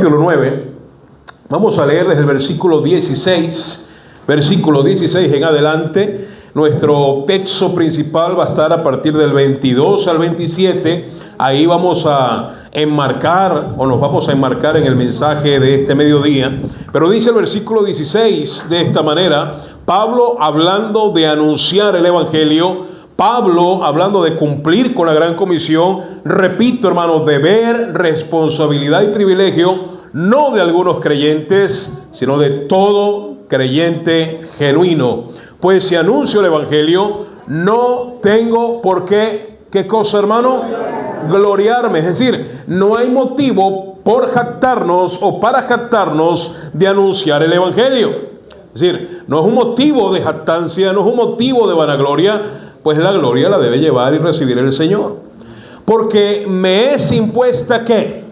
capítulo 9. Vamos a leer desde el versículo 16 en adelante. Nuestro texto principal va a estar a partir del 22 al 27. Ahí vamos a enmarcar, o nos vamos a enmarcar en el mensaje de este mediodía. Pero dice el versículo 16 de esta manera: Pablo hablando de anunciar el evangelio, Pablo hablando de cumplir con la gran comisión. Repito, hermanos, deber, responsabilidad y privilegio, no de algunos creyentes, sino de todo creyente genuino. Pues si anuncio el evangelio, no tengo por qué, ¿qué cosa, hermano? Gloriarme. Es decir, no hay motivo por jactarnos o para jactarnos de anunciar el evangelio. Es decir, no es un motivo de jactancia, no es un motivo de vanagloria, pues la gloria la debe llevar y recibir el Señor. Porque me es impuesta, ¿qué?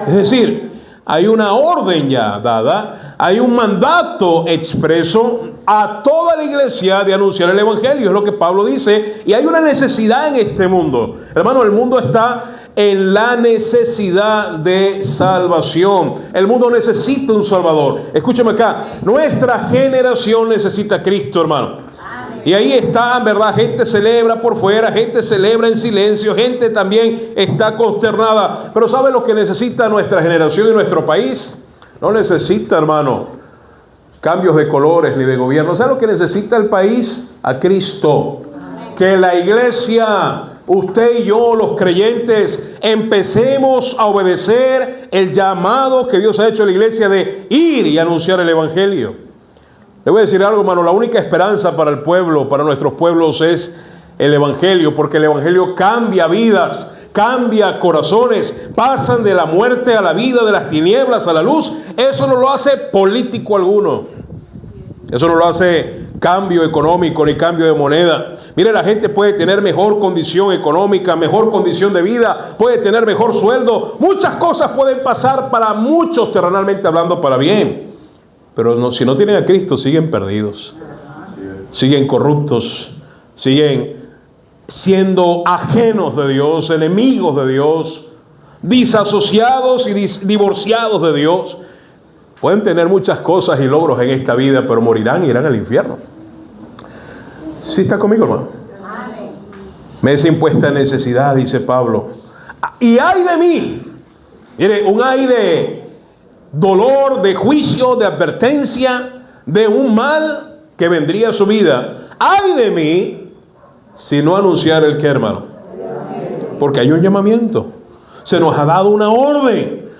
Es decir, hay una orden ya dada, hay un mandato expreso a toda la iglesia de anunciar el evangelio, es lo que Pablo dice, y hay una necesidad en este mundo. Hermano, el mundo está en la necesidad de salvación. El mundo necesita un Salvador. Escúchame acá, nuestra generación necesita a Cristo, hermano. Y ahí está, ¿verdad? Gente celebra por fuera, gente celebra en silencio, gente también está consternada. Pero ¿sabe lo que necesita nuestra generación y nuestro país? No necesita, hermano, cambios de colores ni de gobierno. ¿Sabe lo que necesita el país? A Cristo. Que la iglesia, usted y yo, los creyentes, empecemos a obedecer el llamado que Dios ha hecho a la iglesia de ir y anunciar el evangelio. Le voy a decir algo, hermano, la única esperanza para el pueblo, para nuestros pueblos, es el evangelio, porque el evangelio cambia vidas, cambia corazones, pasan de la muerte a la vida, de las tinieblas a la luz. Eso no lo hace político alguno, eso no lo hace cambio económico ni cambio de moneda. Mire, la gente puede tener mejor condición económica, mejor condición de vida, puede tener mejor sueldo, muchas cosas pueden pasar para muchos, terrenalmente hablando, para bien. Pero no, si no tienen a Cristo, siguen perdidos, siguen corruptos, siguen siendo ajenos de Dios, enemigos de Dios, disasociados y divorciados de Dios. Pueden tener muchas cosas y logros en esta vida, pero morirán y irán al infierno. ¿Sí está conmigo, hermano? Me es impuesta necesidad, dice Pablo. Y ay de mí. Mire, un ay de dolor, de juicio, de advertencia, de un mal que vendría a su vida. ¡Ay de mí! Si no anunciar el qué, hermano. Porque hay un llamamiento. Se nos ha dado una orden.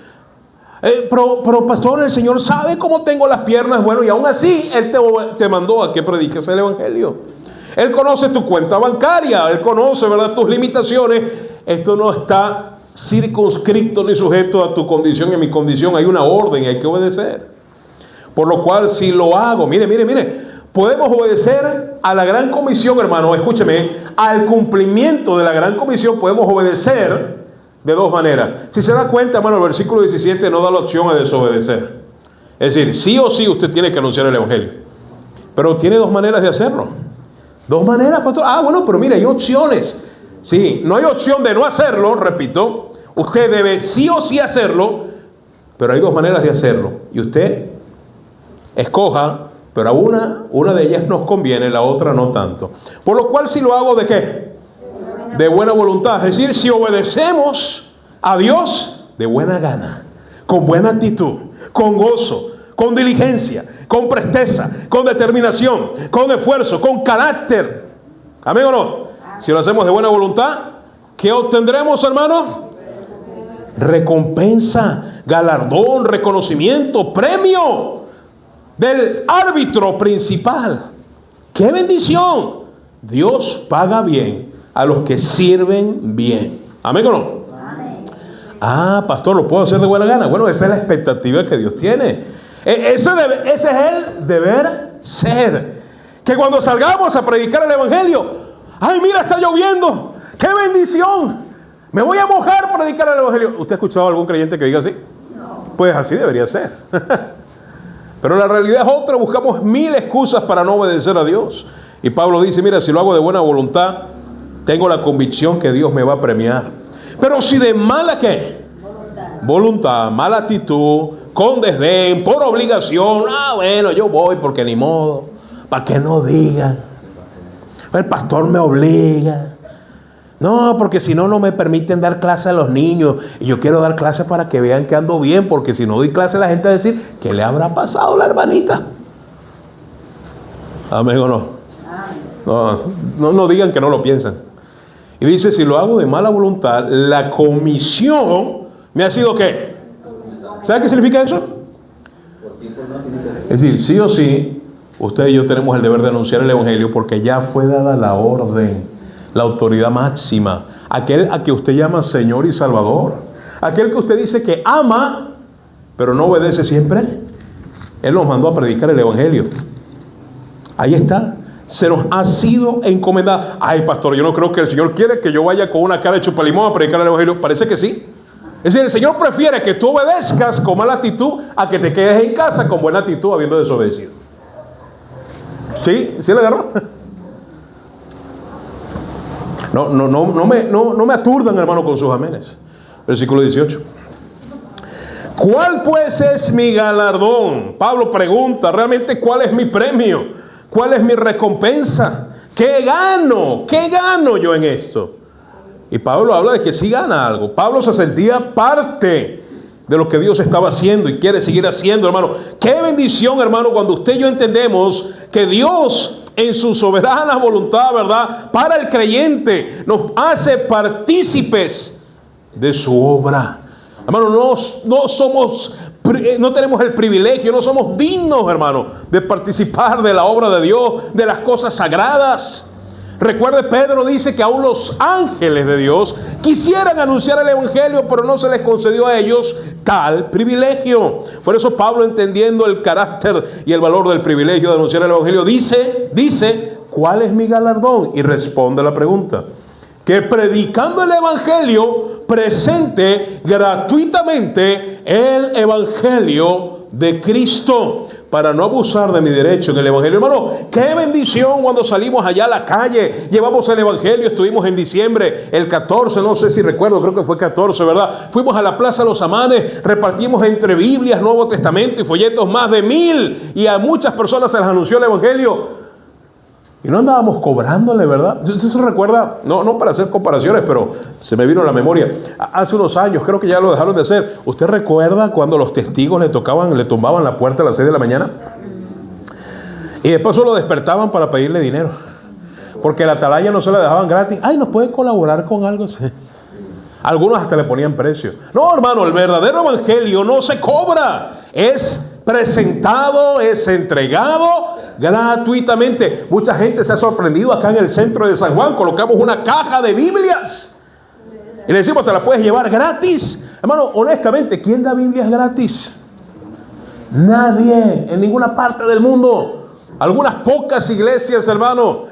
Pero pastor, el Señor sabe cómo tengo las piernas. Bueno, y aún así Él te mandó a que prediques el evangelio. Él conoce tu cuenta bancaria. Él conoce, ¿verdad?, tus limitaciones. Esto no está circunscrito ni sujeto a tu condición y a mi condición. Hay una orden y hay que obedecer. Por lo cual, si lo hago, mire, podemos obedecer a la gran comisión, hermano. Escúcheme, al cumplimiento de la gran comisión podemos obedecer de dos maneras. Si se da cuenta, hermano, el versículo 17 no da la opción a desobedecer. Es decir, sí o sí usted tiene que anunciar el evangelio, pero tiene dos maneras de hacerlo. Dos maneras, pastor. Bueno, pero mire, hay opciones. Sí, no hay opción de no hacerlo, repito. Usted debe sí o sí hacerlo, pero hay dos maneras de hacerlo. Y usted escoja, pero a una de ellas nos conviene, la otra no tanto. Por lo cual, si lo hago, ¿de qué? De buena voluntad. Es decir, si obedecemos a Dios de buena gana, con buena actitud, con gozo, con diligencia, con presteza, con determinación, con esfuerzo, con carácter. ¿Amén o no? Si lo hacemos de buena voluntad, ¿qué obtendremos, hermano? Recompensa, galardón, reconocimiento, premio del árbitro principal. ¡Qué bendición! Dios paga bien a los que sirven bien. ¿Amén o no? Amén. Pastor, ¿lo puedo hacer de buena gana? Bueno, esa es la expectativa que Dios tiene. Ese es el deber ser. Que cuando salgamos a predicar el evangelio, ¡ay, mira, está lloviendo! ¡Qué bendición! Me voy a mojar para predicar el evangelio. ¿Usted ha escuchado a algún creyente que diga así? No. Pues así debería ser. Pero la realidad es otra. Buscamos mil excusas para no obedecer a Dios. Y Pablo dice, mira, si lo hago de buena voluntad, tengo la convicción que Dios me va a premiar. Pero si de mala, ¿qué? voluntad, mala actitud, con desdén, por obligación. Bueno, yo voy porque ni modo, para que no digan, el pastor me obliga. No, porque si no, no me permiten dar clase a los niños. Y yo quiero dar clase para que vean que ando bien, porque si no doy clase la gente va a decir, ¿qué le habrá pasado a la hermanita? ¿Amén o no? No digan que no lo piensan. Y dice, si lo hago de mala voluntad, la comisión me ha sido ¿qué? ¿Sabe qué significa eso? Es decir, sí o sí, usted y yo tenemos el deber de anunciar el evangelio porque ya fue dada la orden, la autoridad máxima, aquel a que usted llama Señor y Salvador, aquel que usted dice que ama, pero no obedece siempre. Él nos mandó a predicar el evangelio. Ahí está. Se nos ha sido encomendado. Ay, pastor, yo no creo que el Señor quiere que yo vaya con una cara de chupalimón a predicar el evangelio. Parece que sí. Es decir, el Señor prefiere que tú obedezcas con mala actitud a que te quedes en casa con buena actitud habiendo desobedecido. ¿Sí? ¿Sí le agarró? No me aturdan, hermano, con sus amenes. Versículo 18. ¿Cuál pues es mi galardón? Pablo pregunta, ¿realmente cuál es mi premio? ¿Cuál es mi recompensa? ¿Qué gano? ¿Qué gano yo en esto? Y Pablo habla de que sí gana algo. Pablo se sentía parte de lo que Dios estaba haciendo y quiere seguir haciendo, hermano. Qué bendición, hermano, cuando usted y yo entendemos que Dios en su soberana voluntad, ¿verdad?, para el creyente nos hace partícipes de su obra. Hermano, no tenemos el privilegio, no somos dignos, hermano, de participar de la obra de Dios, de las cosas sagradas. Recuerde, Pedro dice que aún los ángeles de Dios quisieran anunciar el evangelio, pero no se les concedió a ellos tal privilegio. Por eso Pablo, entendiendo el carácter y el valor del privilegio de anunciar el evangelio, dice, ¿cuál es mi galardón? Y responde la pregunta: que predicando el evangelio presente gratuitamente el evangelio de Cristo, para no abusar de mi derecho en el evangelio. Hermano, qué bendición cuando salimos allá a la calle, llevamos el evangelio. Estuvimos en diciembre, el 14, no sé si recuerdo, creo que fue 14, ¿verdad? Fuimos a la Plaza de los Amanes, repartimos entre Biblias, Nuevo Testamento y folletos más de 1000, y a muchas personas se les anunció el evangelio. Y no andábamos cobrándole, ¿verdad? Eso recuerda, no para hacer comparaciones, pero se me vino a la memoria. Hace unos años, creo que ya lo dejaron de hacer. ¿Usted recuerda cuando los testigos le tumbaban la puerta a las 6 de la mañana? Y después lo despertaban para pedirle dinero. Porque la atalaya no se la dejaban gratis. Ay, ¿nos puede colaborar con algo? Sí. Algunos hasta le ponían precio. No, hermano, el verdadero evangelio no se cobra. Es presentado, es entregado gratuitamente. Mucha gente se ha sorprendido acá en el centro de San Juan. Colocamos una caja de Biblias y le decimos, te la puedes llevar gratis. Hermano, honestamente, ¿quién da Biblias gratis? Nadie, en ninguna parte del mundo. Algunas pocas iglesias, hermano,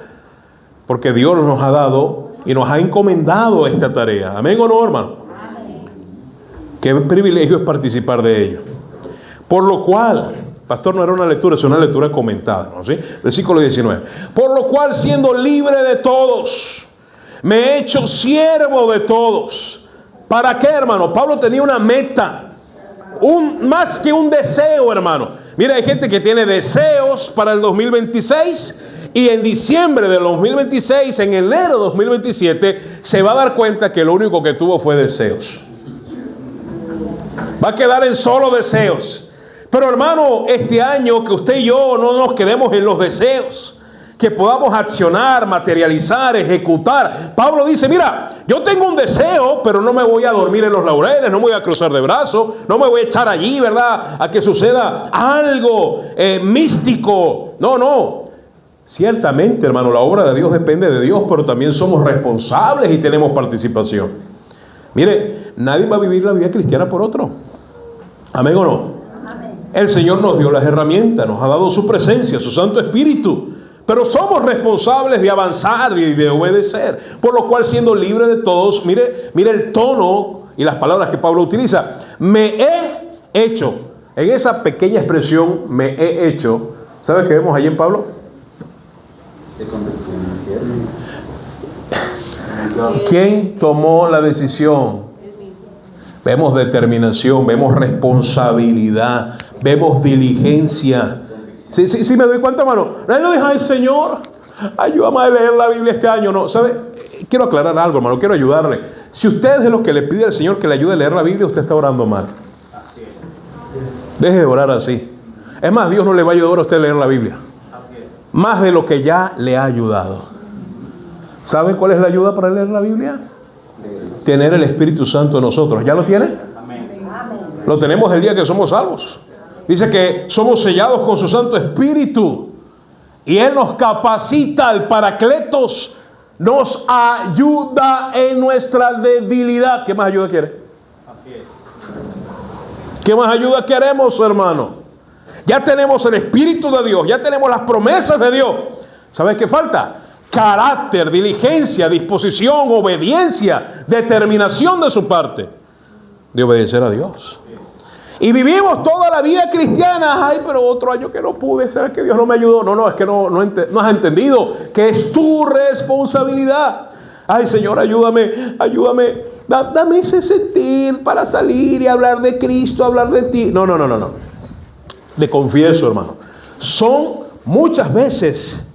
porque Dios nos ha dado y nos ha encomendado esta tarea. ¿Amén o no, hermano? Amén. Qué privilegio es participar de ello. Por lo cual, pastor, no era una lectura, es una lectura comentada, ¿no? ¿Sí? Versículo 19. Por lo cual, siendo libre de todos, me he hecho siervo de todos. ¿Para qué, hermano? Pablo tenía una meta, más que un deseo, hermano. Mira, hay gente que tiene deseos para el 2026 y en diciembre del 2026, en enero de 2027, se va a dar cuenta que lo único que tuvo fue deseos. Va a quedar en solo deseos. Pero, hermano, este año que usted y yo no nos quedemos en los deseos, que podamos accionar, materializar, ejecutar. Pablo dice, mira, yo tengo un deseo, pero no me voy a dormir en los laureles, no me voy a cruzar de brazos, no me voy a echar allí, ¿verdad?, a que suceda algo místico. No. Ciertamente, hermano, la obra de Dios depende de Dios, pero también somos responsables y tenemos participación. Mire, nadie va a vivir la vida cristiana por otro. ¿Amén o no? El Señor nos dio las herramientas, nos ha dado su presencia, su Santo Espíritu, pero somos responsables de avanzar y de obedecer. Por lo cual, siendo libre de todos, mire el tono y las palabras que Pablo utiliza. Me he hecho. En esa pequeña expresión, me he hecho, ¿sabe qué vemos allí en Pablo? ¿Quién tomó la decisión? Vemos determinación, vemos responsabilidad, vemos diligencia. Sí, me doy cuenta, hermano. Nadie lo dice, ay, Señor, ayúdame a leer la Biblia este año. No, ¿sabe? Quiero aclarar algo, hermano, quiero ayudarle. Si usted es de los que le pide al Señor que le ayude a leer la Biblia, usted está orando mal. Deje de orar así. Es más, Dios no le va a ayudar a usted a leer la Biblia. Más de lo que ya le ha ayudado. ¿Sabe cuál es la ayuda para leer la Biblia? Tener el Espíritu Santo en nosotros. ¿Ya lo tiene? Lo tenemos el día que somos salvos. Dice que somos sellados con su Santo Espíritu. Y Él nos capacita, el Paracletos nos ayuda en nuestra debilidad. ¿Qué más ayuda quiere? Así es. ¿Qué más ayuda queremos, hermano? Ya tenemos el Espíritu de Dios, ya tenemos las promesas de Dios. ¿Sabes qué falta? Carácter, diligencia, disposición, obediencia, determinación de su parte de obedecer a Dios. Y vivimos toda la vida cristiana. Ay, pero otro año que no pude, ¿será que Dios no me ayudó? No, es que no has entendido que es tu responsabilidad. Ay, Señor, ayúdame. Dame ese sentir para salir y hablar de Cristo, hablar de ti. No. Le confieso, hermano, son muchas veces,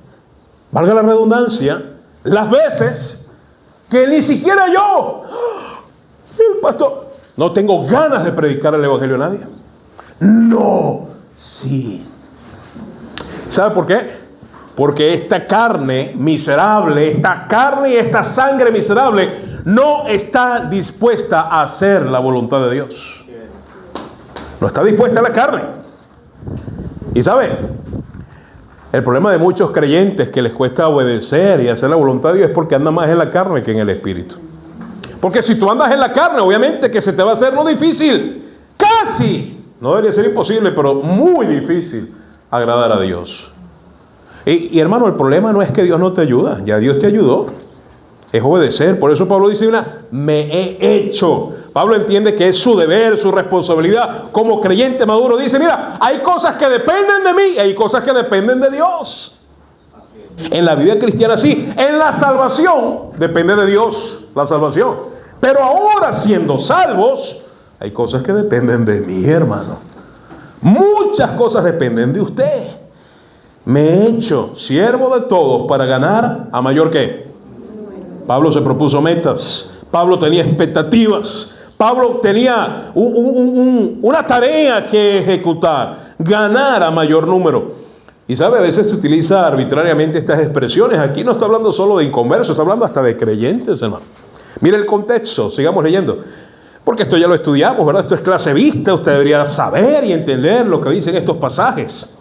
valga la redundancia, las veces que ni siquiera yo, el pastor, no tengo ganas de predicar el evangelio a nadie. No, sí. ¿Sabe por qué? Porque esta carne miserable, esta carne y esta sangre miserable no está dispuesta a hacer la voluntad de Dios. No está dispuesta a la carne. Y ¿sabe? El problema de muchos creyentes que les cuesta obedecer y hacer la voluntad de Dios es porque andan más en la carne que en el Espíritu. Porque si tú andas en la carne, obviamente que se te va a hacer no difícil, casi, no debería ser imposible, pero muy difícil agradar a Dios. Y hermano, el problema no es que Dios no te ayuda, ya Dios te ayudó. Es obedecer. Por eso Pablo dice me he hecho. Pablo entiende que es su deber, su responsabilidad como creyente maduro. Dice, mira, hay cosas que dependen de mí y hay cosas que dependen de Dios. En la vida cristiana sí. En la salvación depende de Dios la salvación. Pero ahora siendo salvos, hay cosas que dependen de mí, hermano. Muchas cosas dependen de usted. Me he hecho siervo de todos para ganar a mayor que. Pablo se propuso metas. Pablo tenía expectativas. Pablo tenía una tarea que ejecutar. Ganar a mayor número. Y sabe, a veces se utiliza arbitrariamente estas expresiones. Aquí no está hablando solo de inconversos, está hablando hasta de creyentes, hermano. Mire el contexto, sigamos leyendo. Porque esto ya lo estudiamos, ¿verdad? Esto es clase vista, usted debería saber y entender lo que dicen estos pasajes.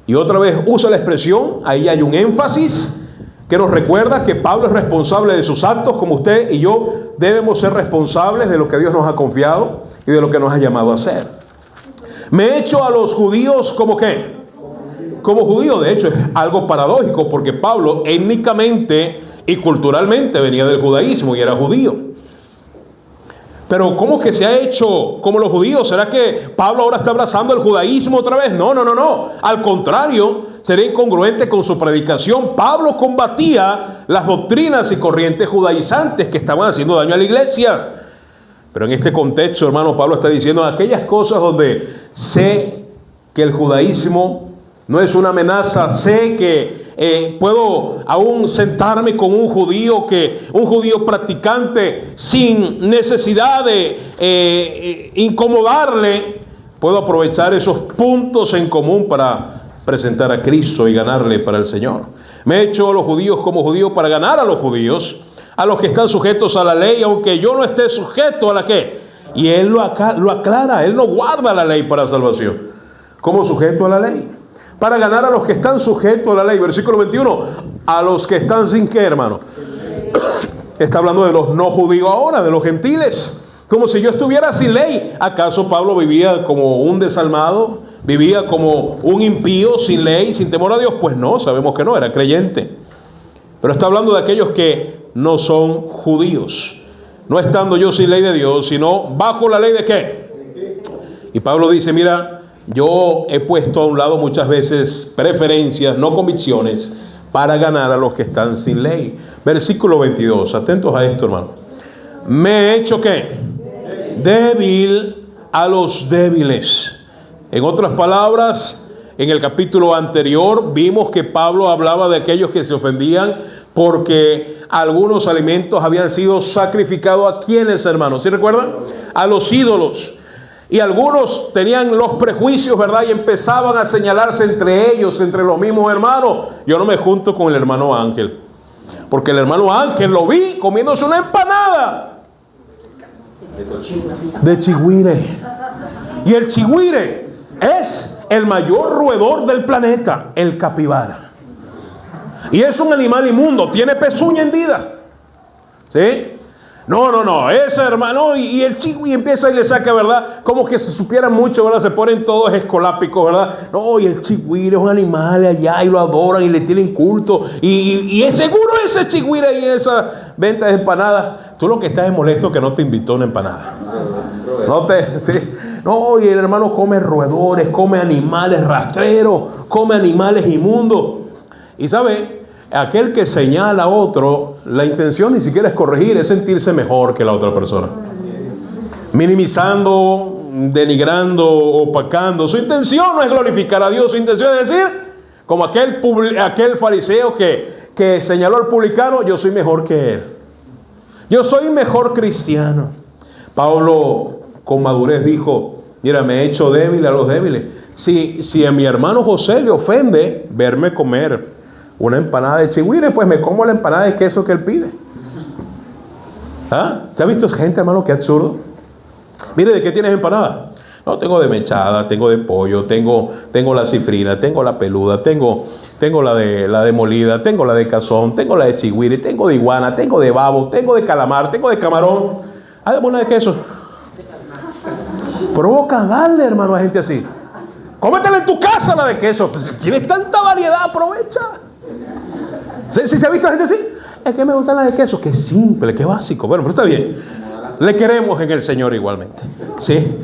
Y otra vez usa la expresión, ahí hay un énfasis que nos recuerda que Pablo es responsable de sus actos, como usted y yo debemos ser responsables de lo que Dios nos ha confiado y de lo que nos ha llamado a hacer. Me he hecho a los judíos como ¿qué? Como judío. De hecho es algo paradójico porque Pablo étnicamente y culturalmente venía del judaísmo y era judío. Pero ¿cómo que se ha hecho como los judíos? ¿Será que Pablo ahora está abrazando el judaísmo otra vez? No. Al contrario, sería incongruente con su predicación. Pablo combatía las doctrinas y corrientes judaizantes que estaban haciendo daño a la iglesia. Pero en este contexto, hermano, Pablo está diciendo aquellas cosas donde sé que el judaísmo no es una amenaza, sé que puedo aún sentarme con un judío practicante sin necesidad de incomodarle. Puedo aprovechar esos puntos en común para presentar a Cristo y ganarle para el Señor. Me he hecho a los judíos como judío para ganar a los judíos, a los que están sujetos a la ley, aunque yo no esté sujeto a la ¿qué? Y él lo aclara, él no guarda la ley para salvación. ¿Cómo sujeto a la ley? Para ganar a los que están sujetos a la ley. Versículo 21. A los que están sin qué, hermano. Está hablando de los no judíos ahora, de los gentiles. Como si yo estuviera sin ley. ¿Acaso Pablo vivía como un desalmado? ¿Vivía como un impío, sin ley, sin temor a Dios? Pues no, sabemos que no, era creyente. Pero está hablando de aquellos que no son judíos. No estando yo sin ley de Dios, sino bajo la ley de ¿qué? Y Pablo dice, mira, yo he puesto a un lado muchas veces preferencias, no convicciones, para ganar a los que están sin ley. Versículo 22, atentos a esto, hermano. Me he hecho ¿qué? débil a los débiles. En otras palabras, en el capítulo anterior vimos que Pablo hablaba de aquellos que se ofendían porque algunos alimentos habían sido sacrificados a quienes, hermanos, ¿sí recuerdan? A los ídolos. Y algunos tenían los prejuicios, ¿verdad? Y empezaban a señalarse entre ellos, entre los mismos hermanos. Yo no me junto con el hermano Ángel, porque el hermano Ángel lo vi comiéndose una empanada de chigüire. Y el chigüire es el mayor roedor del planeta, el capibara. Y es un animal inmundo, tiene pezuña hendida. ¿Sí? No, ese hermano, y el chigüire empieza y le saca, ¿verdad? Como que se supieran mucho, ¿verdad? Se ponen todos escolápicos, ¿verdad? No, y el chigüire es un animal allá y lo adoran y le tienen culto. Y es seguro ese chigüire ahí en esa venta de empanadas. Tú lo que estás es molesto que no te invitó una empanada. No, y el hermano come roedores, come animales rastreros, come animales inmundos. Y ¿sabe? Aquel que señala a otro, la intención ni siquiera es corregir, es sentirse mejor que la otra persona. Minimizando, denigrando, opacando. Su intención no es glorificar a Dios, su intención es decir, como aquel fariseo que señaló al publicano, yo soy mejor que él. Yo soy mejor cristiano. Pablo con madurez dijo, mira, me he hecho débil a los débiles. Si a mi hermano José le ofende verme comer una empanada de chigüire, pues me como la empanada de queso que él pide. ¿Ah? ¿Te has visto gente, hermano, qué absurdo? Mire, ¿de qué tienes empanada? No, tengo de mechada, tengo de pollo, tengo la cifrina, tengo la peluda, tengo la de molida, tengo la de cazón, tengo la de chigüire, tengo de iguana, tengo de babo, tengo de calamar, tengo de camarón. Dame una de queso. Provoca darle, hermano, a gente así. Cómetela en tu casa la de queso. Pues, si tienes tanta variedad, aprovecha. ¿Sí se ha visto gente así? Es que me gusta la de queso, que es simple, que es básico. Bueno, pero está bien. Le queremos en el Señor igualmente. ¿Sí?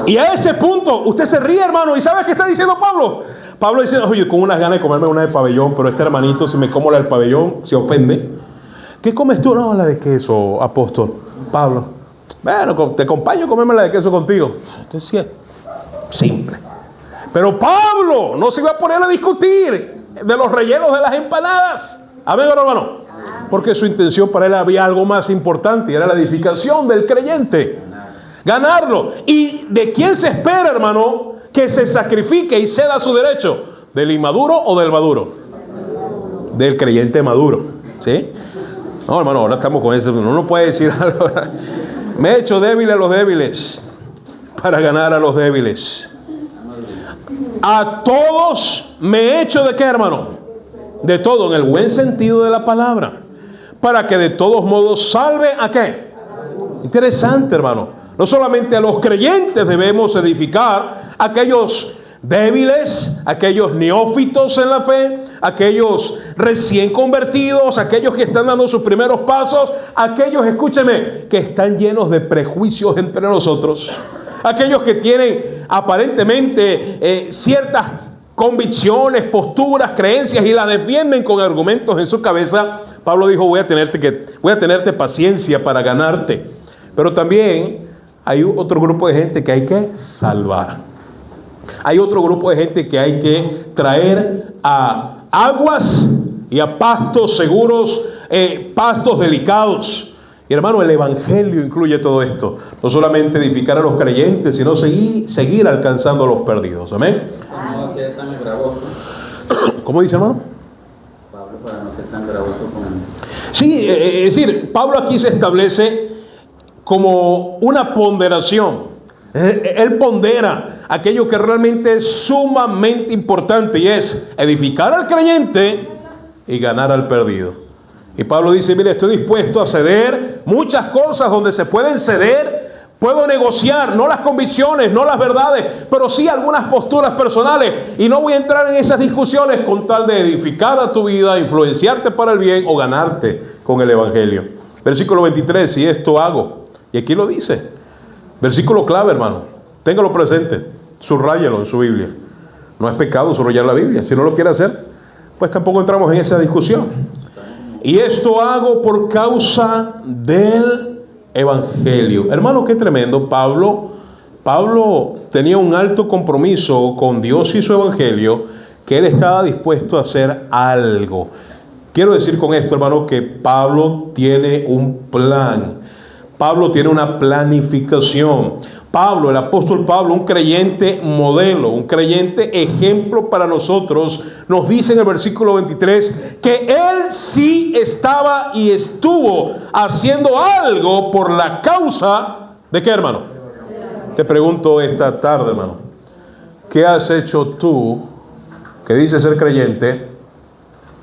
Y a ese punto, usted se ríe, hermano. ¿Y sabe qué está diciendo Pablo? Pablo dice, oye, con unas ganas de comerme una de pabellón, pero este hermanito, si me como la del pabellón, se ofende. ¿Qué comes tú? No, la de queso, apóstol. Pablo, bueno, te acompaño a comerme la de queso contigo. Entonces, simple. Pero Pablo no se iba a poner a discutir de los rellenos de las empanadas. Amén, hermano. Porque su intención para él había algo más importante, y era la edificación del creyente. Ganarlo. ¿Y de quién se espera, hermano, que se sacrifique y ceda su derecho? ¿Del inmaduro o del maduro? Del creyente maduro. ¿Sí? No, hermano, ahora estamos con eso. Uno no puede decir algo. Me he hecho débil a los débiles para ganar a los débiles. A todos me he hecho de qué, hermano? De todo, en el buen sentido de la palabra, para que de todos modos salve a qué. Interesante, hermano. No solamente a los creyentes debemos edificar, aquellos débiles, aquellos neófitos en la fe, aquellos recién convertidos, aquellos que están dando sus primeros pasos, aquellos, escúcheme, que están llenos de prejuicios entre nosotros, aquellos que tienen aparentemente ciertas convicciones, posturas, creencias y las defienden con argumentos en su cabeza. Pablo dijo, voy a tenerte paciencia para ganarte. Pero también hay otro grupo de gente que hay que salvar. Hay otro grupo de gente que hay que traer a aguas y a pastos seguros, pastos delicados. Y hermano, el evangelio incluye todo esto. No solamente edificar a los creyentes, sino seguir alcanzando a los perdidos. Amén. No va a ser tan gravoso. ¿Cómo dice, hermano? Pablo, para no ser tan gravoso con él. Sí, es decir, Pablo aquí se establece como una ponderación. Él pondera aquello que realmente es sumamente importante, y es edificar al creyente y ganar al perdido. Y Pablo dice, mire, estoy dispuesto a ceder muchas cosas donde se pueden ceder. Puedo negociar, no las convicciones, no las verdades, pero sí algunas posturas personales. Y no voy a entrar en esas discusiones con tal de edificar a tu vida, influenciarte para el bien o ganarte con el evangelio. Versículo 23, y esto hago. Y aquí lo dice. Versículo clave, hermano. Téngalo presente. Subráyalo en su Biblia. No es pecado subrayar la Biblia. Si no lo quiere hacer, pues tampoco entramos en esa discusión. Y esto hago por causa del evangelio. Hermano, qué tremendo. Pablo tenía un alto compromiso con Dios y su evangelio, que él estaba dispuesto a hacer algo. Quiero decir con esto, hermano, que Pablo tiene un plan. Pablo tiene una planificación. Pablo, el apóstol Pablo, un creyente modelo, un creyente ejemplo para nosotros, nos dice en el versículo 23 que él sí estaba y estuvo haciendo algo por la causa de ¿qué, hermano? Te pregunto esta tarde, hermano, ¿qué has hecho tú, que dices ser creyente?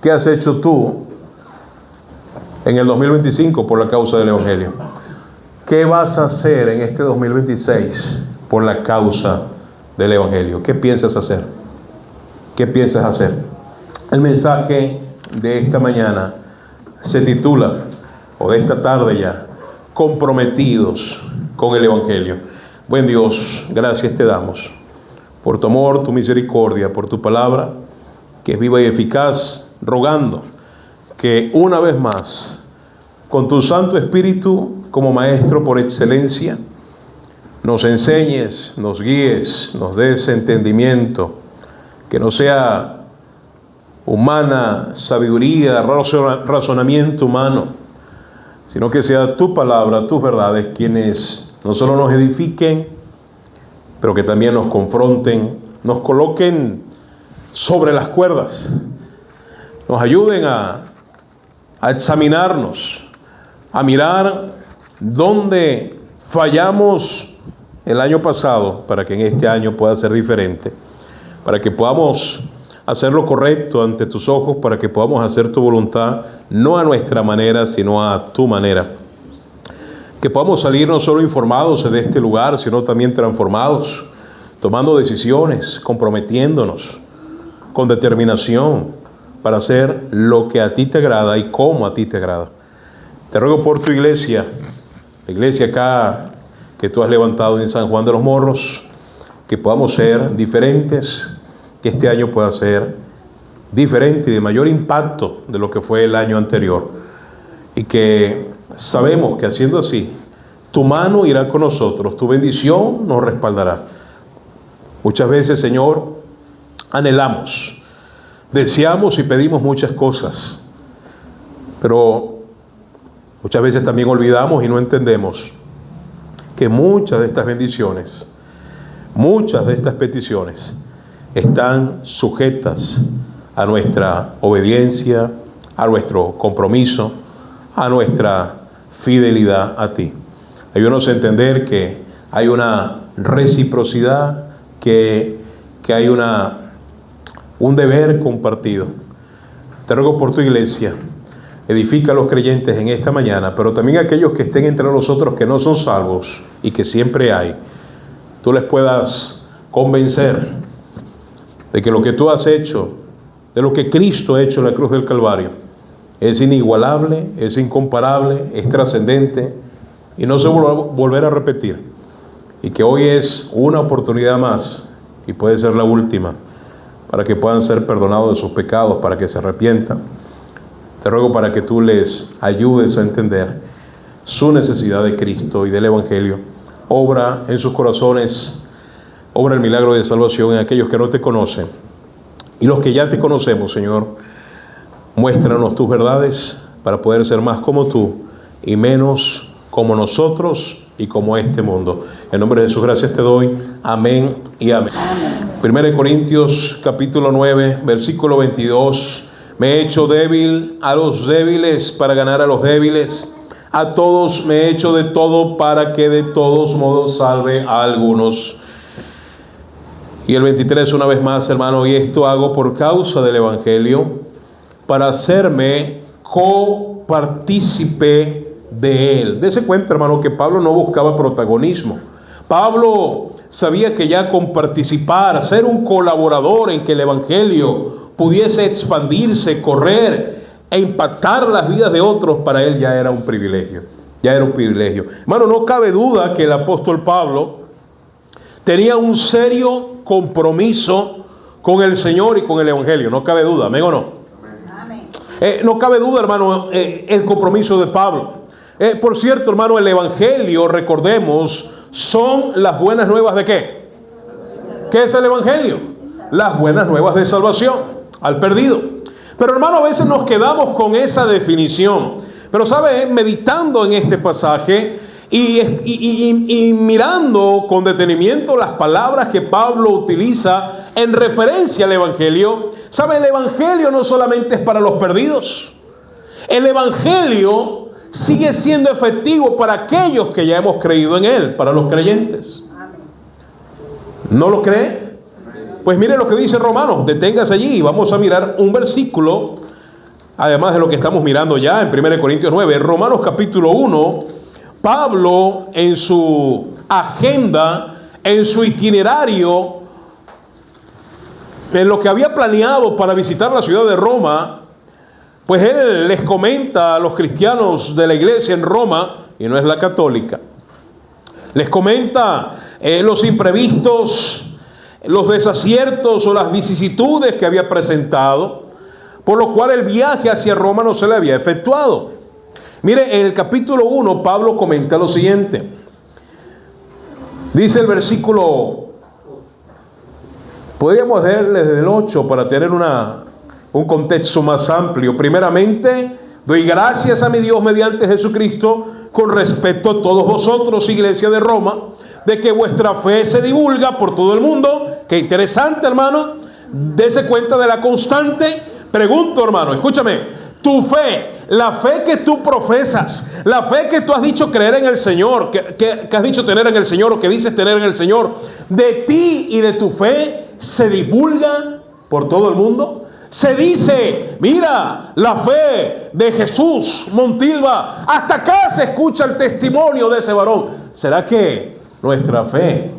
¿Qué has hecho tú en el 2025 por la causa del evangelio? ¿Qué vas a hacer en este 2026 por la causa del evangelio? ¿Qué piensas hacer? ¿Qué piensas hacer? El mensaje de esta mañana se titula, o de esta tarde ya, comprometidos con el evangelio. Buen Dios, gracias te damos por tu amor, tu misericordia, por tu palabra, que es viva y eficaz, rogando que una vez más, con tu Santo Espíritu como Maestro por excelencia, nos enseñes, nos guíes, nos des entendimiento, que no sea humana sabiduría, razonamiento humano, sino que sea tu palabra, tus verdades, quienes no solo nos edifiquen, pero que también nos confronten, nos coloquen sobre las cuerdas, nos ayuden a examinarnos, a mirar dónde fallamos el año pasado para que en este año pueda ser diferente, para que podamos hacer lo correcto ante tus ojos, para que podamos hacer tu voluntad, no a nuestra manera, sino a tu manera. Que podamos salir no solo informados de este lugar, sino también transformados, tomando decisiones, comprometiéndonos con determinación para hacer lo que a ti te agrada y como a ti te agrada. Te ruego por tu iglesia, la iglesia acá que tú has levantado en San Juan de los Morros, que podamos ser diferentes, que este año pueda ser diferente y de mayor impacto de lo que fue el año anterior. Y que sabemos que haciendo así, tu mano irá con nosotros, tu bendición nos respaldará. Muchas veces, Señor, anhelamos, deseamos y pedimos muchas cosas, pero muchas veces también olvidamos y no entendemos que muchas de estas bendiciones, muchas de estas peticiones están sujetas a nuestra obediencia, a nuestro compromiso, a nuestra fidelidad a ti. Ayúdanos a entender que hay una reciprocidad, que hay un deber compartido. Te ruego por tu iglesia, edifica a los creyentes en esta mañana, pero también a aquellos que estén entre nosotros que no son salvos y que siempre hay. Tú les puedas convencer de que lo que tú has hecho, de lo que Cristo ha hecho en la cruz del Calvario, es inigualable, es incomparable, es trascendente y no se va a volver a repetir. Y que hoy es una oportunidad más y puede ser la última para que puedan ser perdonados de sus pecados, para que se arrepientan. Te ruego para que tú les ayudes a entender su necesidad de Cristo y del Evangelio. Obra en sus corazones, obra el milagro de salvación en aquellos que no te conocen. Y los que ya te conocemos, Señor, muéstranos tus verdades para poder ser más como tú y menos como nosotros y como este mundo. En nombre de Jesús, gracias te doy. Amén y amén. 1 Corintios capítulo 9, versículo 22. Me he hecho débil a los débiles para ganar a los débiles. A todos me he hecho de todo para que de todos modos salve a algunos. Y el 23 una vez más, hermano, y esto hago por causa del Evangelio, para hacerme copartícipe de él. Dese cuenta, hermano, que Pablo no buscaba protagonismo. Pablo sabía que ya con participar, ser un colaborador en que el Evangelio pudiese expandirse, correr e impactar las vidas de otros, para él ya era un privilegio. Ya era un privilegio. Hermano, no cabe duda que el apóstol Pablo tenía un serio compromiso con el Señor y con el Evangelio. No cabe duda, ¿amén o no? Amén. No cabe duda, hermano, el compromiso de Pablo. Por cierto, hermano, el Evangelio, recordemos, son las buenas nuevas ¿de qué? ¿Qué es el Evangelio? Las buenas nuevas de salvación al perdido. Pero hermano, a veces nos quedamos con esa definición. Pero sabe, meditando en este pasaje y mirando con detenimiento las palabras que Pablo utiliza en referencia al Evangelio, sabe, el Evangelio no solamente es para los perdidos. El Evangelio sigue siendo efectivo para aquellos que ya hemos creído en él, para los creyentes. ¿No lo cree? Pues mire lo que dice Romanos. Deténgase allí y vamos a mirar un versículo, además de lo que estamos mirando ya en 1 Corintios 9. Romanos capítulo 1, Pablo en su agenda, en su itinerario, en lo que había planeado para visitar la ciudad de Roma, pues él les comenta a los cristianos de la iglesia en Roma, y no es la católica, les comenta los imprevistos, los desaciertos o las vicisitudes que había presentado, por lo cual el viaje hacia Roma no se le había efectuado. Mire, en el capítulo 1 Pablo comenta lo siguiente. Dice el versículo, podríamos leerle desde el 8 para tener un contexto más amplio. Primeramente, doy gracias a mi Dios mediante Jesucristo con respecto a todos vosotros, iglesia de Roma, de que vuestra fe se divulga por todo el mundo. Qué interesante, hermano. Dese cuenta de la constante. Pregunto, hermano, escúchame, tu fe, la fe que tú profesas, la fe que tú has dicho creer en el Señor, que has dicho tener en el Señor o que dices tener en el Señor, de ti y de tu fe se divulga por todo el mundo. Se dice, mira, la fe de Jesús Montilva, hasta acá se escucha el testimonio de ese varón. ¿Será que nuestra fe,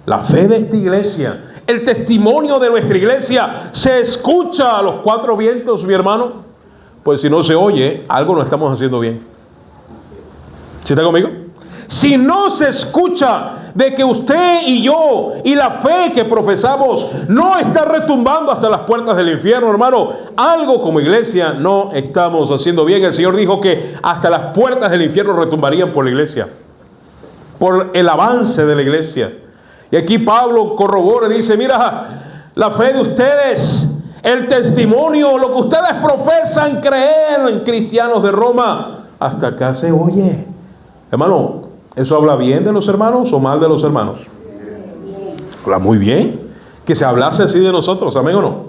la fe de esta iglesia, el testimonio de nuestra iglesia se escucha a los cuatro vientos, mi hermano? Pues si no se oye, algo no estamos haciendo bien. ¿Sí está conmigo? Si no se escucha de que usted y yo y la fe que profesamos no está retumbando hasta las puertas del infierno, hermano, algo como iglesia no estamos haciendo bien. El Señor dijo que hasta las puertas del infierno retumbarían por la iglesia, por el avance de la iglesia. Y aquí Pablo corrobora y dice, mira, la fe de ustedes, el testimonio, lo que ustedes profesan creer en cristianos de Roma, hasta acá se oye. Hermano, ¿eso habla bien de los hermanos o mal de los hermanos? Habla muy bien. Que se hablase así de nosotros, ¿amén o no?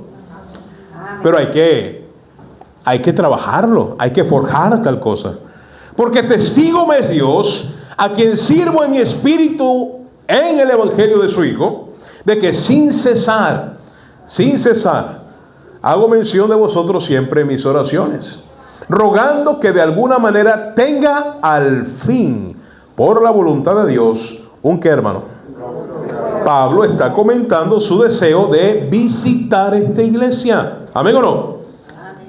Pero hay que trabajarlo, hay que forjar tal cosa. Porque testigo me es Dios, a quien sirvo en mi espíritu en el evangelio de su Hijo, de que sin cesar, hago mención de vosotros siempre en mis oraciones, rogando que de alguna manera tenga al fin, por la voluntad de Dios, ¿un qué, hermano? Pablo está comentando su deseo de visitar esta iglesia. ¿Amén o no?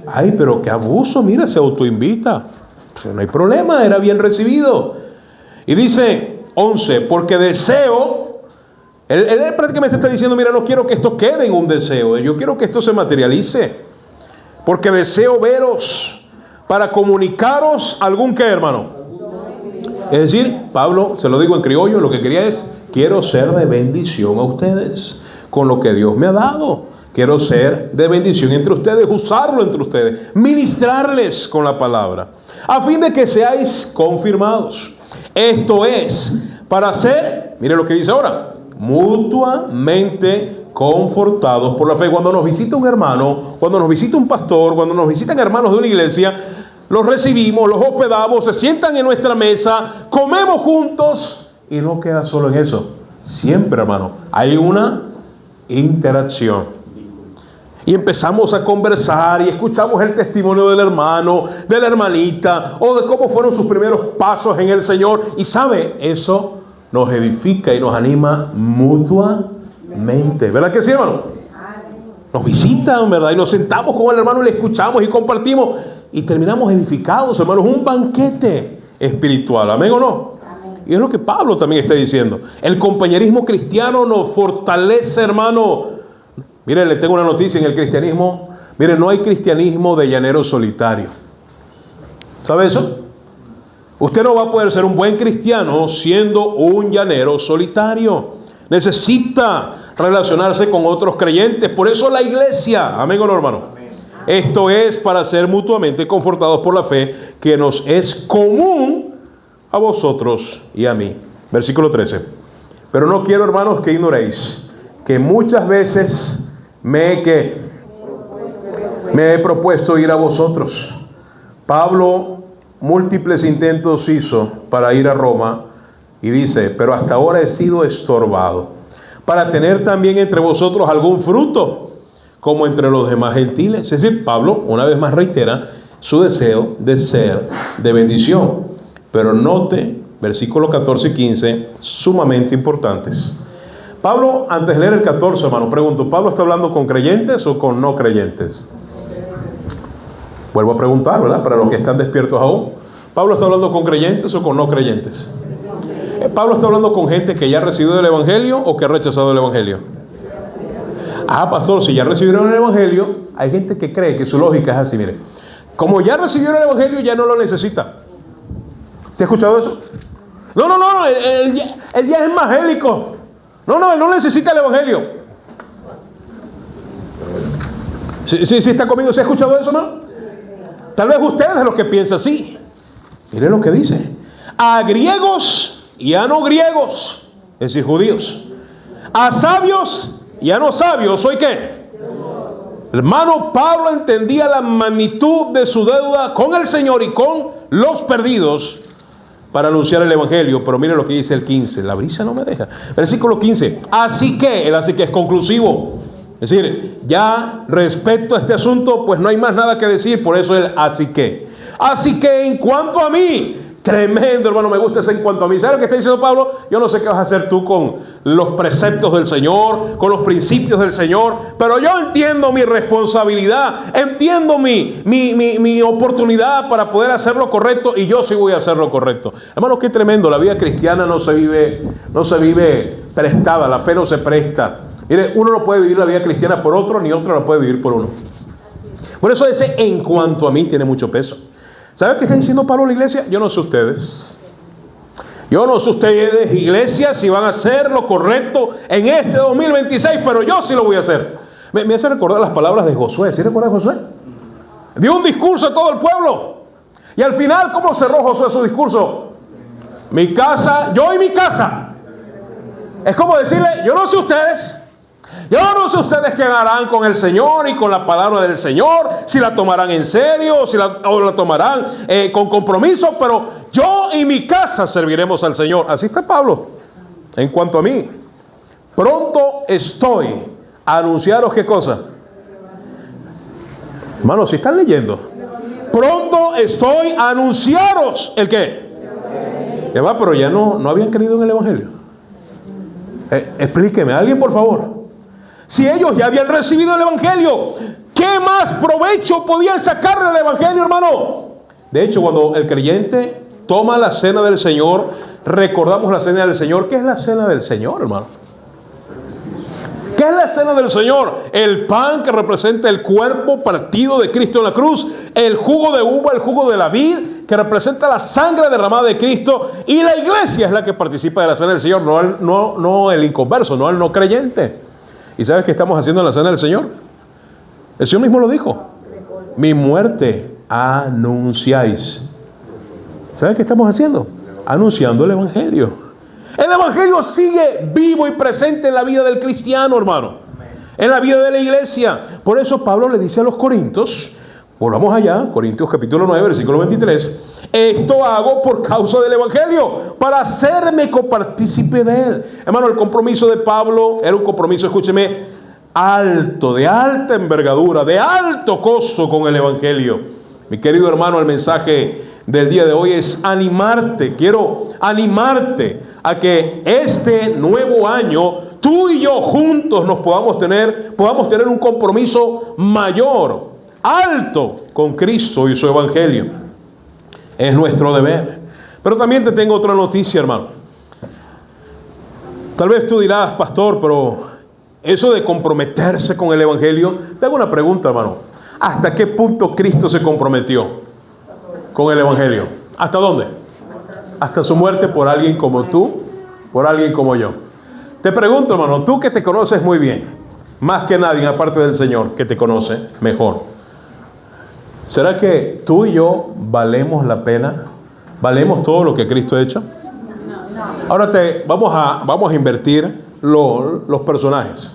Ay, pero qué abuso, mira, se autoinvita. Pues no hay problema, era bien recibido. Y dice 11, porque deseo, él prácticamente está diciendo, mira, no quiero que esto quede en un deseo, yo quiero que esto se materialice, porque deseo veros para comunicaros algún qué, hermano. Es decir, Pablo, se lo digo en criollo, lo que quería es, quiero ser de bendición a ustedes, con lo que Dios me ha dado. Quiero ser de bendición entre ustedes, usarlo entre ustedes, ministrarles con la palabra, a fin de que seáis confirmados. Esto es, para ser, mire lo que dice ahora, mutuamente confortados por la fe. Cuando nos visita un hermano, cuando nos visita un pastor, cuando nos visitan hermanos de una iglesia, los recibimos, los hospedamos, se sientan en nuestra mesa, comemos juntos y no queda solo en eso. Siempre, hermano, hay una interacción. Y empezamos a conversar y escuchamos el testimonio del hermano, de la hermanita, o de cómo fueron sus primeros pasos en el Señor. Y sabe, eso nos edifica y nos anima mutuamente. ¿Verdad que sí, hermano? Nos visitan, ¿verdad? Y nos sentamos con el hermano y le escuchamos y compartimos. Y terminamos edificados, hermanos. Un banquete espiritual. ¿Amén o no? Amén. Y es lo que Pablo también está diciendo. El compañerismo cristiano nos fortalece, hermano. Mire, le tengo una noticia en el cristianismo. Mire, no hay cristianismo de llanero solitario. ¿Sabe eso? Usted no va a poder ser un buen cristiano siendo un llanero solitario. Necesita relacionarse con otros creyentes. Por eso la iglesia, amén o no, hermano. Esto es para ser mutuamente confortados por la fe que nos es común a vosotros y a mí. Versículo 13. Pero no quiero, hermanos, que ignoréis que muchas veces me he propuesto ir a vosotros. Pablo múltiples intentos hizo para ir a Roma y dice, pero hasta ahora he sido estorbado para tener también entre vosotros algún fruto como entre los demás gentiles. Es decir, Pablo una vez más reitera su deseo de ser de bendición. Pero note, versículos 14 y 15, sumamente importantes. Pablo, antes de leer el 14, hermano, pregunto, ¿Pablo está hablando con creyentes o con no creyentes? Vuelvo a preguntar, ¿verdad? Para los que están despiertos aún. ¿Pablo está hablando con creyentes o con no creyentes? ¿Pablo está hablando con gente que ya ha recibido el Evangelio o que ha rechazado el Evangelio? Ah, pastor, si ya recibieron el Evangelio, hay gente que cree que su lógica es así, mire. Como ya recibieron el Evangelio, ya no lo necesita. ¿Se ha escuchado eso? No, él ya es evangélico. No, él no necesita el Evangelio. Sí, está conmigo. ¿Se ha escuchado eso, no? Tal vez usted es los que piensa así. Mire lo que dice. A griegos y a no griegos, es decir, judíos. A sabios y a no sabios, ¿soy qué? Hermano, Pablo entendía la magnitud de su deuda con el Señor y con los perdidos para anunciar el Evangelio. Pero mire lo que dice el 15. La brisa no me deja. Versículo 15. Así que es conclusivo. Es decir, ya respecto a este asunto, pues no hay más nada que decir. Por eso el así que. Así que en cuanto a mí, tremendo, hermano, me gusta ese en cuanto a mí. ¿Sabes lo que está diciendo Pablo? Yo no sé qué vas a hacer tú con los preceptos del Señor, con los principios del Señor, pero yo entiendo mi responsabilidad, entiendo mi oportunidad para poder hacer lo correcto, y yo sí voy a hacer lo correcto. Hermano, qué tremendo. La vida cristiana no se vive prestada, la fe no se presta. Mire, uno no puede vivir la vida cristiana por otro, ni otro la puede vivir por uno. Por eso ese en cuanto a mí tiene mucho peso. ¿Sabe qué está diciendo Pablo a la iglesia? Yo no sé ustedes. Yo no sé ustedes, iglesia, si van a hacer lo correcto en este 2026, pero yo sí lo voy a hacer. Me hace recordar las palabras de Josué. ¿Sí recuerdan Josué? Dio un discurso a todo el pueblo. Y al final, ¿cómo cerró Josué su discurso? Mi casa, yo y mi casa. Es como decirle, yo no sé ustedes. Yo no sé ustedes qué harán con el Señor y con la palabra del Señor, si la tomarán en serio o la tomarán con compromiso, pero yo y mi casa serviremos al Señor. Así está Pablo. En cuanto a mí, pronto estoy a anunciaros qué cosa. Hermanos, si están leyendo, pronto estoy a anunciaros el qué. Ya va, pero ya no habían creído en el Evangelio. Explíqueme, alguien por favor. Si ellos ya habían recibido el Evangelio, ¿qué más provecho podían sacar del Evangelio, hermano? De hecho, cuando el creyente toma la cena del Señor, recordamos la cena del Señor. ¿Qué es la cena del Señor, hermano? ¿Qué es la cena del Señor? El pan que representa el cuerpo partido de Cristo en la cruz, el jugo de uva, el jugo de la vid, que representa la sangre derramada de Cristo, y la iglesia es la que participa de la cena del Señor, no el inconverso, no el no creyente. ¿Y sabes qué estamos haciendo en la cena del Señor? El Señor mismo lo dijo. Mi muerte anunciáis. ¿Sabes qué estamos haciendo? Anunciando el Evangelio. El Evangelio sigue vivo y presente en la vida del cristiano, hermano. En la vida de la iglesia. Por eso Pablo le dice a los Corintios, volvamos allá, Corintios capítulo 9, versículo 23. Esto hago por causa del Evangelio, para hacerme copartícipe de él. Hermano, el compromiso de Pablo era un compromiso, escúcheme, alto, de alta envergadura, de alto costo con el Evangelio. Mi querido hermano, el mensaje del día de hoy es animarte. Quiero animarte a que este nuevo año tú y yo juntos podamos tener un compromiso mayor, alto con Cristo y su Evangelio. Es nuestro deber. Pero también te tengo otra noticia, hermano. Tal vez tú dirás, pastor, pero eso de comprometerse con el Evangelio, te hago una pregunta, hermano. ¿Hasta qué punto Cristo se comprometió con el Evangelio? ¿Hasta dónde? hasta su muerte por alguien como tú, por alguien como yo. Te pregunto, hermano, tú que te conoces muy bien, más que nadie aparte del Señor que te conoce mejor, ¿será que tú y yo valemos la pena? ¿Valemos todo lo que Cristo ha hecho? Ahora vamos a invertir los personajes.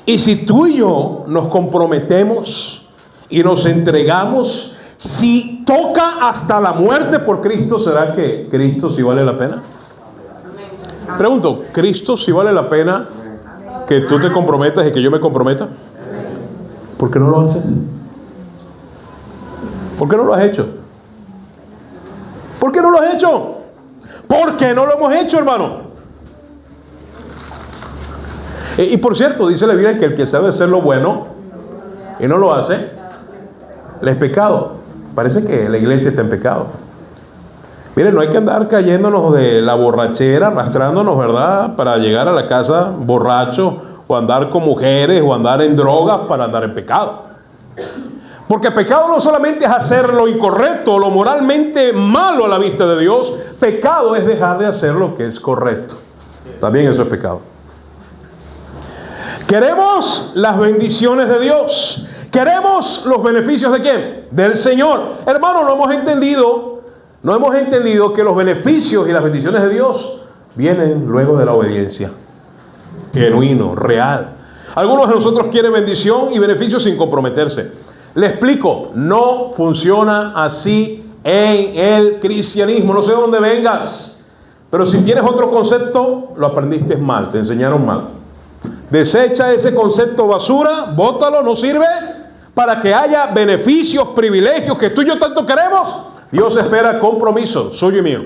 Y si tú y yo nos comprometemos y nos entregamos, si toca hasta la muerte por Cristo, ¿será que Cristo sí vale la pena? Pregunto, ¿Cristo sí vale la pena que tú te comprometas y que yo me comprometa? ¿Por qué no lo haces? ¿Por qué no lo has hecho? ¿Por qué no lo has hecho? ¿Por qué no lo hemos hecho, hermano? Y por cierto, dice la Biblia que el que sabe hacer lo bueno y no lo hace, le es pecado. Parece que la iglesia está en pecado. Miren, no hay que andar cayéndonos de la borrachera, arrastrándonos, ¿verdad? Para llegar a la casa borracho, o andar con mujeres, o andar en drogas para andar en pecado. Porque pecado no solamente es hacer lo incorrecto, lo moralmente malo a la vista de Dios. Pecado es dejar de hacer lo que es correcto. También eso es pecado. Queremos las bendiciones de Dios. Queremos los beneficios ¿de quién? Del Señor. Hermano, no hemos entendido que los beneficios y las bendiciones de Dios vienen luego de la obediencia. Genuino, real. Algunos de nosotros quieren bendición y beneficios sin comprometerse. Le explico, no funciona así en el cristianismo. No sé de dónde vengas, pero si tienes otro concepto, lo aprendiste mal, te enseñaron mal. Desecha ese concepto basura, bótalo, no sirve. Para que haya beneficios, privilegios que tú y yo tanto queremos, Dios espera compromiso suyo y mío.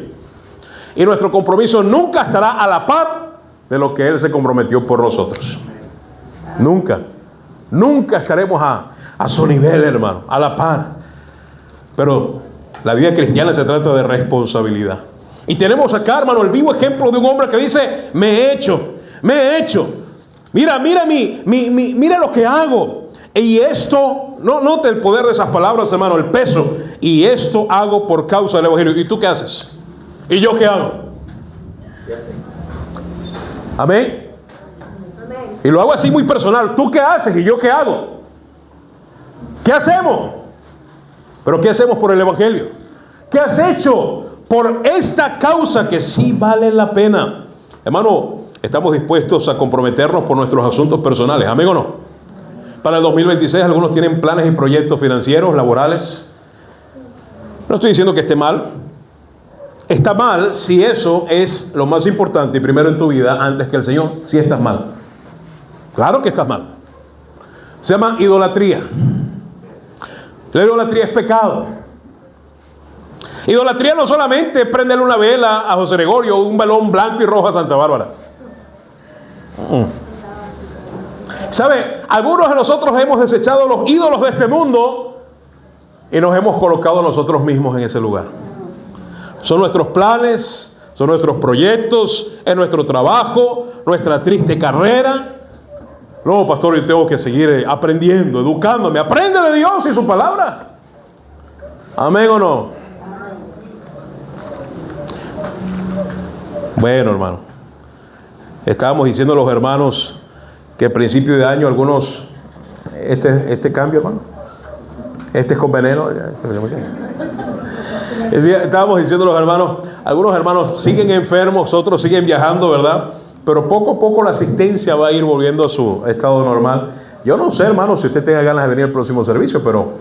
Y nuestro compromiso nunca estará a la par de lo que Él se comprometió por nosotros. Nunca. Nunca estaremos a su nivel, hermano, a la par. Pero la vida cristiana se trata de responsabilidad. Y tenemos acá, hermano, el vivo ejemplo de un hombre que dice, me he hecho. Mira lo que hago. Y esto, note el poder de esas palabras, hermano, el peso. Y esto hago por causa del Evangelio. ¿Y tú qué haces? ¿Y yo qué hago? Amén. Y lo hago así muy personal. ¿Tú qué haces? ¿Y yo qué hago? ¿Qué hacemos? ¿Pero qué hacemos por el Evangelio? ¿Qué has hecho por esta causa que sí vale la pena? Hermano, estamos dispuestos a comprometernos por nuestros asuntos personales. ¿Amén o no? Para el 2026 algunos tienen planes y proyectos financieros, laborales. No estoy diciendo que esté mal. Está mal si eso es lo más importante y primero en tu vida antes que el Señor. Si estás mal. Claro que estás mal. Se llama idolatría. La idolatría es pecado. Idolatría no solamente es prenderle una vela a José Gregorio o un balón blanco y rojo a Santa Bárbara. ¿Sabe? Algunos de nosotros hemos desechado los ídolos de este mundo y nos hemos colocado nosotros mismos en ese lugar. Son nuestros planes, son nuestros proyectos, es nuestro trabajo, nuestra triste carrera. No, pastor, yo tengo que seguir aprendiendo, educándome. Aprende de Dios y su palabra. ¿Amén o no? Bueno, hermano, estábamos diciendo a los hermanos que a principio de año algunos, este cambio, hermano, este es con veneno. Estábamos diciendo a los hermanos, algunos hermanos siguen enfermos, otros siguen viajando, ¿verdad? Pero poco a poco la asistencia va a ir volviendo a su estado normal. Yo no sé, hermano, si usted tenga ganas de venir al próximo servicio, pero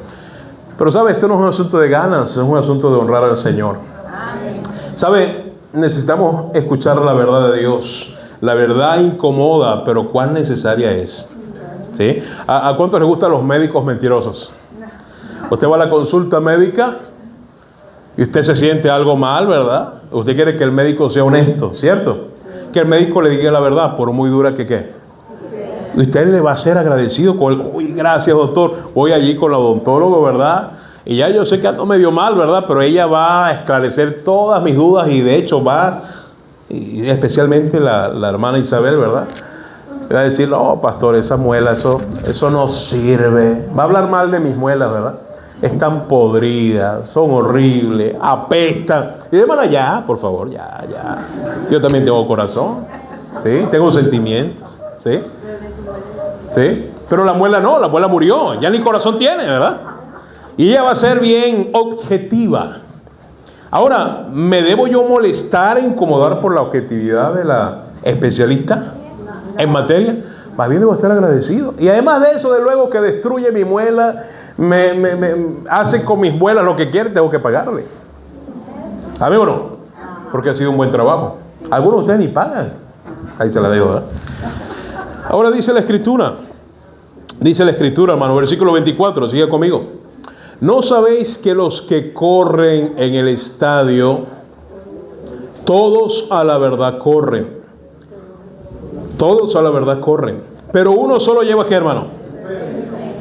¿sabe? Esto no es un asunto de ganas, es un asunto de honrar al Señor. ¿Sabe? Necesitamos escuchar la verdad de Dios. La verdad incomoda, pero cuán necesaria es. ¿Sí? ¿A cuántos les gustan los médicos mentirosos? Usted va a la consulta médica y usted se siente algo mal, ¿verdad? Usted quiere que el médico sea honesto, ¿cierto? Que el médico le diga la verdad, por muy dura que quede. Y usted le va a ser agradecido con él. Uy, gracias, doctor. Voy allí con la odontólogo, ¿verdad? Y ya yo sé que ando medio mal, ¿verdad? Pero ella va a esclarecer todas mis dudas y de hecho va, y especialmente la hermana Isabel, ¿verdad? Le va a decir, no, pastor, esa muela, eso no sirve. Va a hablar mal de mis muelas, ¿verdad? están podridas, son horribles, apestan. Y hermana, ya, por favor, ya. Yo también tengo corazón, ¿sí? Tengo sentimientos, ¿sí? ¿Sí? Pero la muela no, la muela murió, ya ni corazón tiene, ¿verdad? Y ella va a ser bien objetiva. Ahora, ¿me debo yo molestar, incomodar por la objetividad de la especialista en materia? Más bien debo estar agradecido. Y además de eso, de luego que destruye mi muela, me hace con mis muelas lo que quiere, tengo que pagarle. ¿Amén o no? Porque ha sido un buen trabajo. Algunos de ustedes ni pagan. Ahí se la dejo, ¿verdad? Ahora dice la Escritura, hermano, versículo 24, sigue conmigo. ¿No sabéis que los que corren en el estadio, todos a la verdad corren? Todos a la verdad corren, pero uno solo lleva ¿qué, hermano?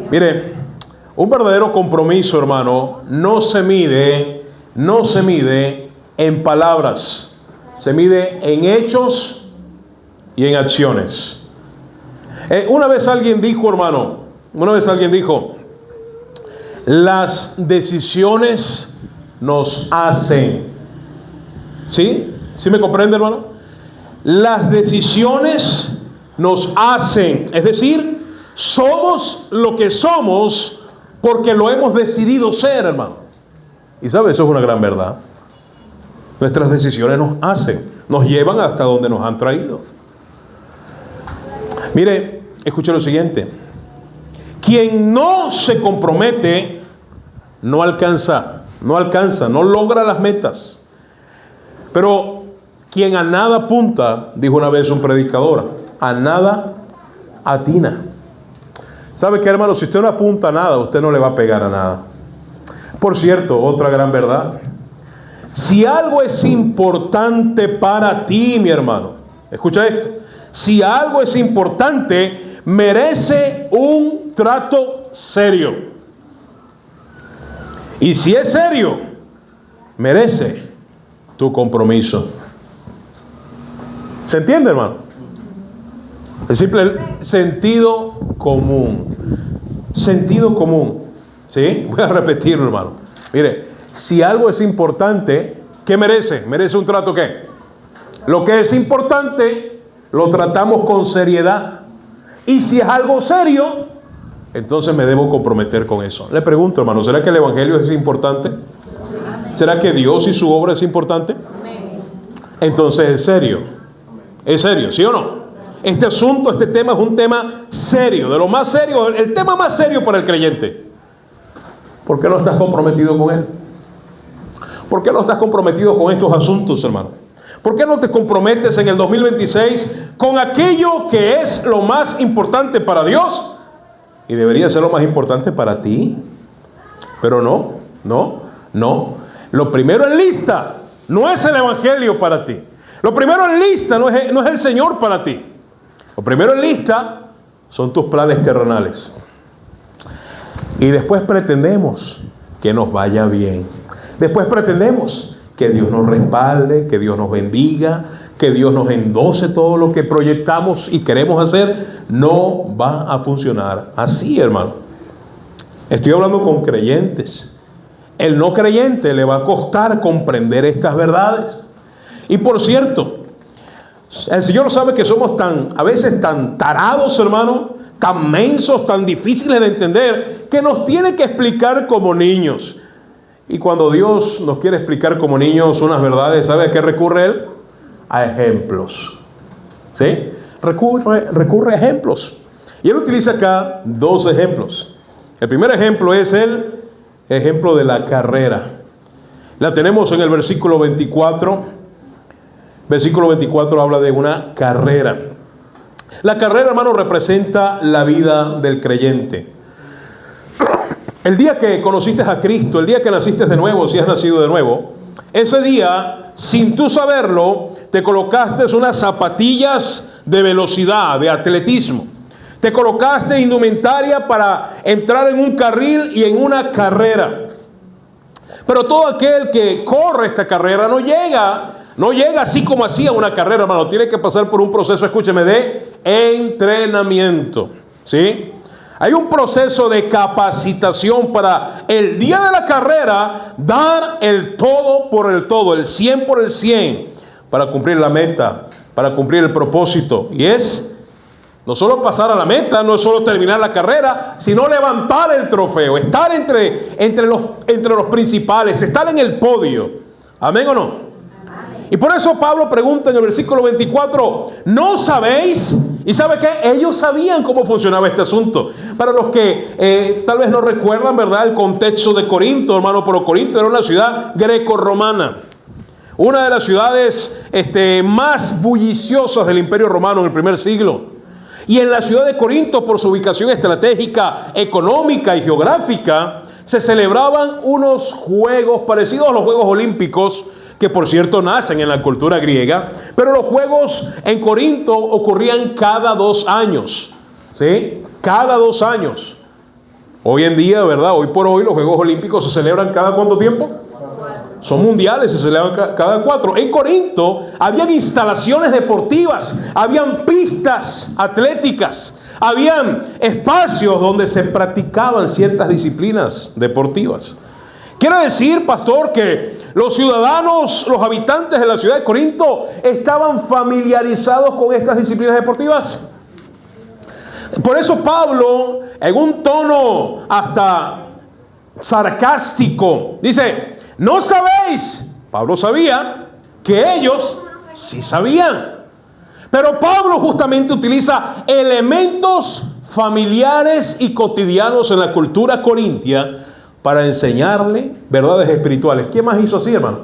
Mire, un verdadero compromiso, hermano, no se mide en palabras, se mide en hechos y en acciones. Una vez alguien dijo, las decisiones nos hacen. ¿Sí? ¿Sí me comprende, hermano? Las decisiones nos hacen, es decir, somos lo que somos porque lo hemos decidido ser, hermano. Y sabe, eso es una gran verdad. Nuestras decisiones nos hacen, nos llevan hasta donde nos han traído. Mire, escuche lo siguiente. Quien no se compromete no alcanza, no logra las metas. Pero quien a nada apunta, dijo una vez un predicador, a nada atina. ¿Sabe qué, hermano? Si usted no apunta a nada, usted no le va a pegar a nada. Por cierto, otra gran verdad. Si algo es importante para ti, mi hermano, escucha esto. Si algo es importante, merece un trato serio. Y si es serio, merece tu compromiso. ¿Se entiende, hermano? El simple sentido común. Sentido común. ¿Sí? Voy a repetirlo, hermano. Mire, si algo es importante, ¿qué merece? ¿Merece un trato qué? Lo que es importante, lo tratamos con seriedad. Y si es algo serio, entonces me debo comprometer con eso. Le pregunto, hermano, ¿será que el Evangelio es importante? ¿Será que Dios y su obra es importante? Entonces es serio. ¿Es serio, sí o no? Este asunto, este tema es un tema serio, de lo más serio, el tema más serio para el creyente. ¿Por qué no estás comprometido con él? ¿Por qué no estás comprometido con estos asuntos, hermano? ¿Por qué no te comprometes en el 2026 con aquello que es lo más importante para Dios? Y debería ser lo más importante para ti. Pero no. Lo primero en lista no es el Evangelio para ti. Lo primero en lista no es el Señor para ti. Lo primero en lista son tus planes terrenales. Y después pretendemos que nos vaya bien. Después pretendemos que Dios nos respalde, que Dios nos bendiga, que Dios nos endose todo lo que proyectamos y queremos hacer. No va a funcionar así, hermano. Estoy hablando con creyentes. El no creyente le va a costar comprender estas verdades. Y por cierto, el Señor sabe que somos a veces tan tarados, hermano, tan mensos, tan difíciles de entender, que nos tiene que explicar como niños. Y cuando Dios nos quiere explicar como niños unas verdades, ¿sabe a qué recurre Él? A ejemplos. ¿Sí? Recurre a ejemplos. Y Él utiliza acá dos ejemplos. El primer ejemplo es el ejemplo de la carrera. La tenemos en el versículo 24. Versículo 24 habla de una carrera. La carrera, hermano, representa la vida del creyente. El día que conociste a Cristo, el día que naciste de nuevo, si has nacido de nuevo, ese día, sin tú saberlo, te colocaste unas zapatillas de velocidad, de atletismo. Te colocaste indumentaria para entrar en un carril y en una carrera. Pero todo aquel que corre esta carrera no llega así como así a una carrera, hermano. Tiene que pasar por un proceso, escúcheme, de entrenamiento. ¿Sí? Hay un proceso de capacitación para el día de la carrera dar el todo por el todo, el 100 por el 100, para cumplir la meta, para cumplir el propósito. Y es no solo pasar a la meta, no es solo terminar la carrera, sino levantar el trofeo, estar entre los principales, estar en el podio. ¿Amén o no? Y por eso Pablo pregunta en el versículo 24, ¿no sabéis? ¿Y sabe qué? Ellos sabían cómo funcionaba este asunto. Para los que tal vez no recuerdan, ¿verdad?, el contexto de Corinto, hermano, pero Corinto era una ciudad greco-romana. Una de las ciudades más bulliciosas del Imperio Romano en el primer siglo. Y en la ciudad de Corinto, por su ubicación estratégica, económica y geográfica, se celebraban unos juegos parecidos a los Juegos Olímpicos, que por cierto nacen en la cultura griega, pero los juegos en Corinto ocurrían cada 2 años, ¿sí? Cada 2 años. Hoy en día, ¿verdad? Hoy por hoy los Juegos Olímpicos se celebran ¿cada cuánto tiempo? Son mundiales, se celebran cada 4. En Corinto habían instalaciones deportivas, habían pistas atléticas, habían espacios donde se practicaban ciertas disciplinas deportivas. Quiere decir, pastor, que los ciudadanos, los habitantes de la ciudad de Corinto estaban familiarizados con estas disciplinas deportivas. Por eso Pablo, en un tono hasta sarcástico, dice, ¿no sabéis? Pablo sabía que ellos sí sabían. Pero Pablo justamente utiliza elementos familiares y cotidianos en la cultura corintia para enseñarle verdades espirituales. ¿Quién más hizo así, hermano?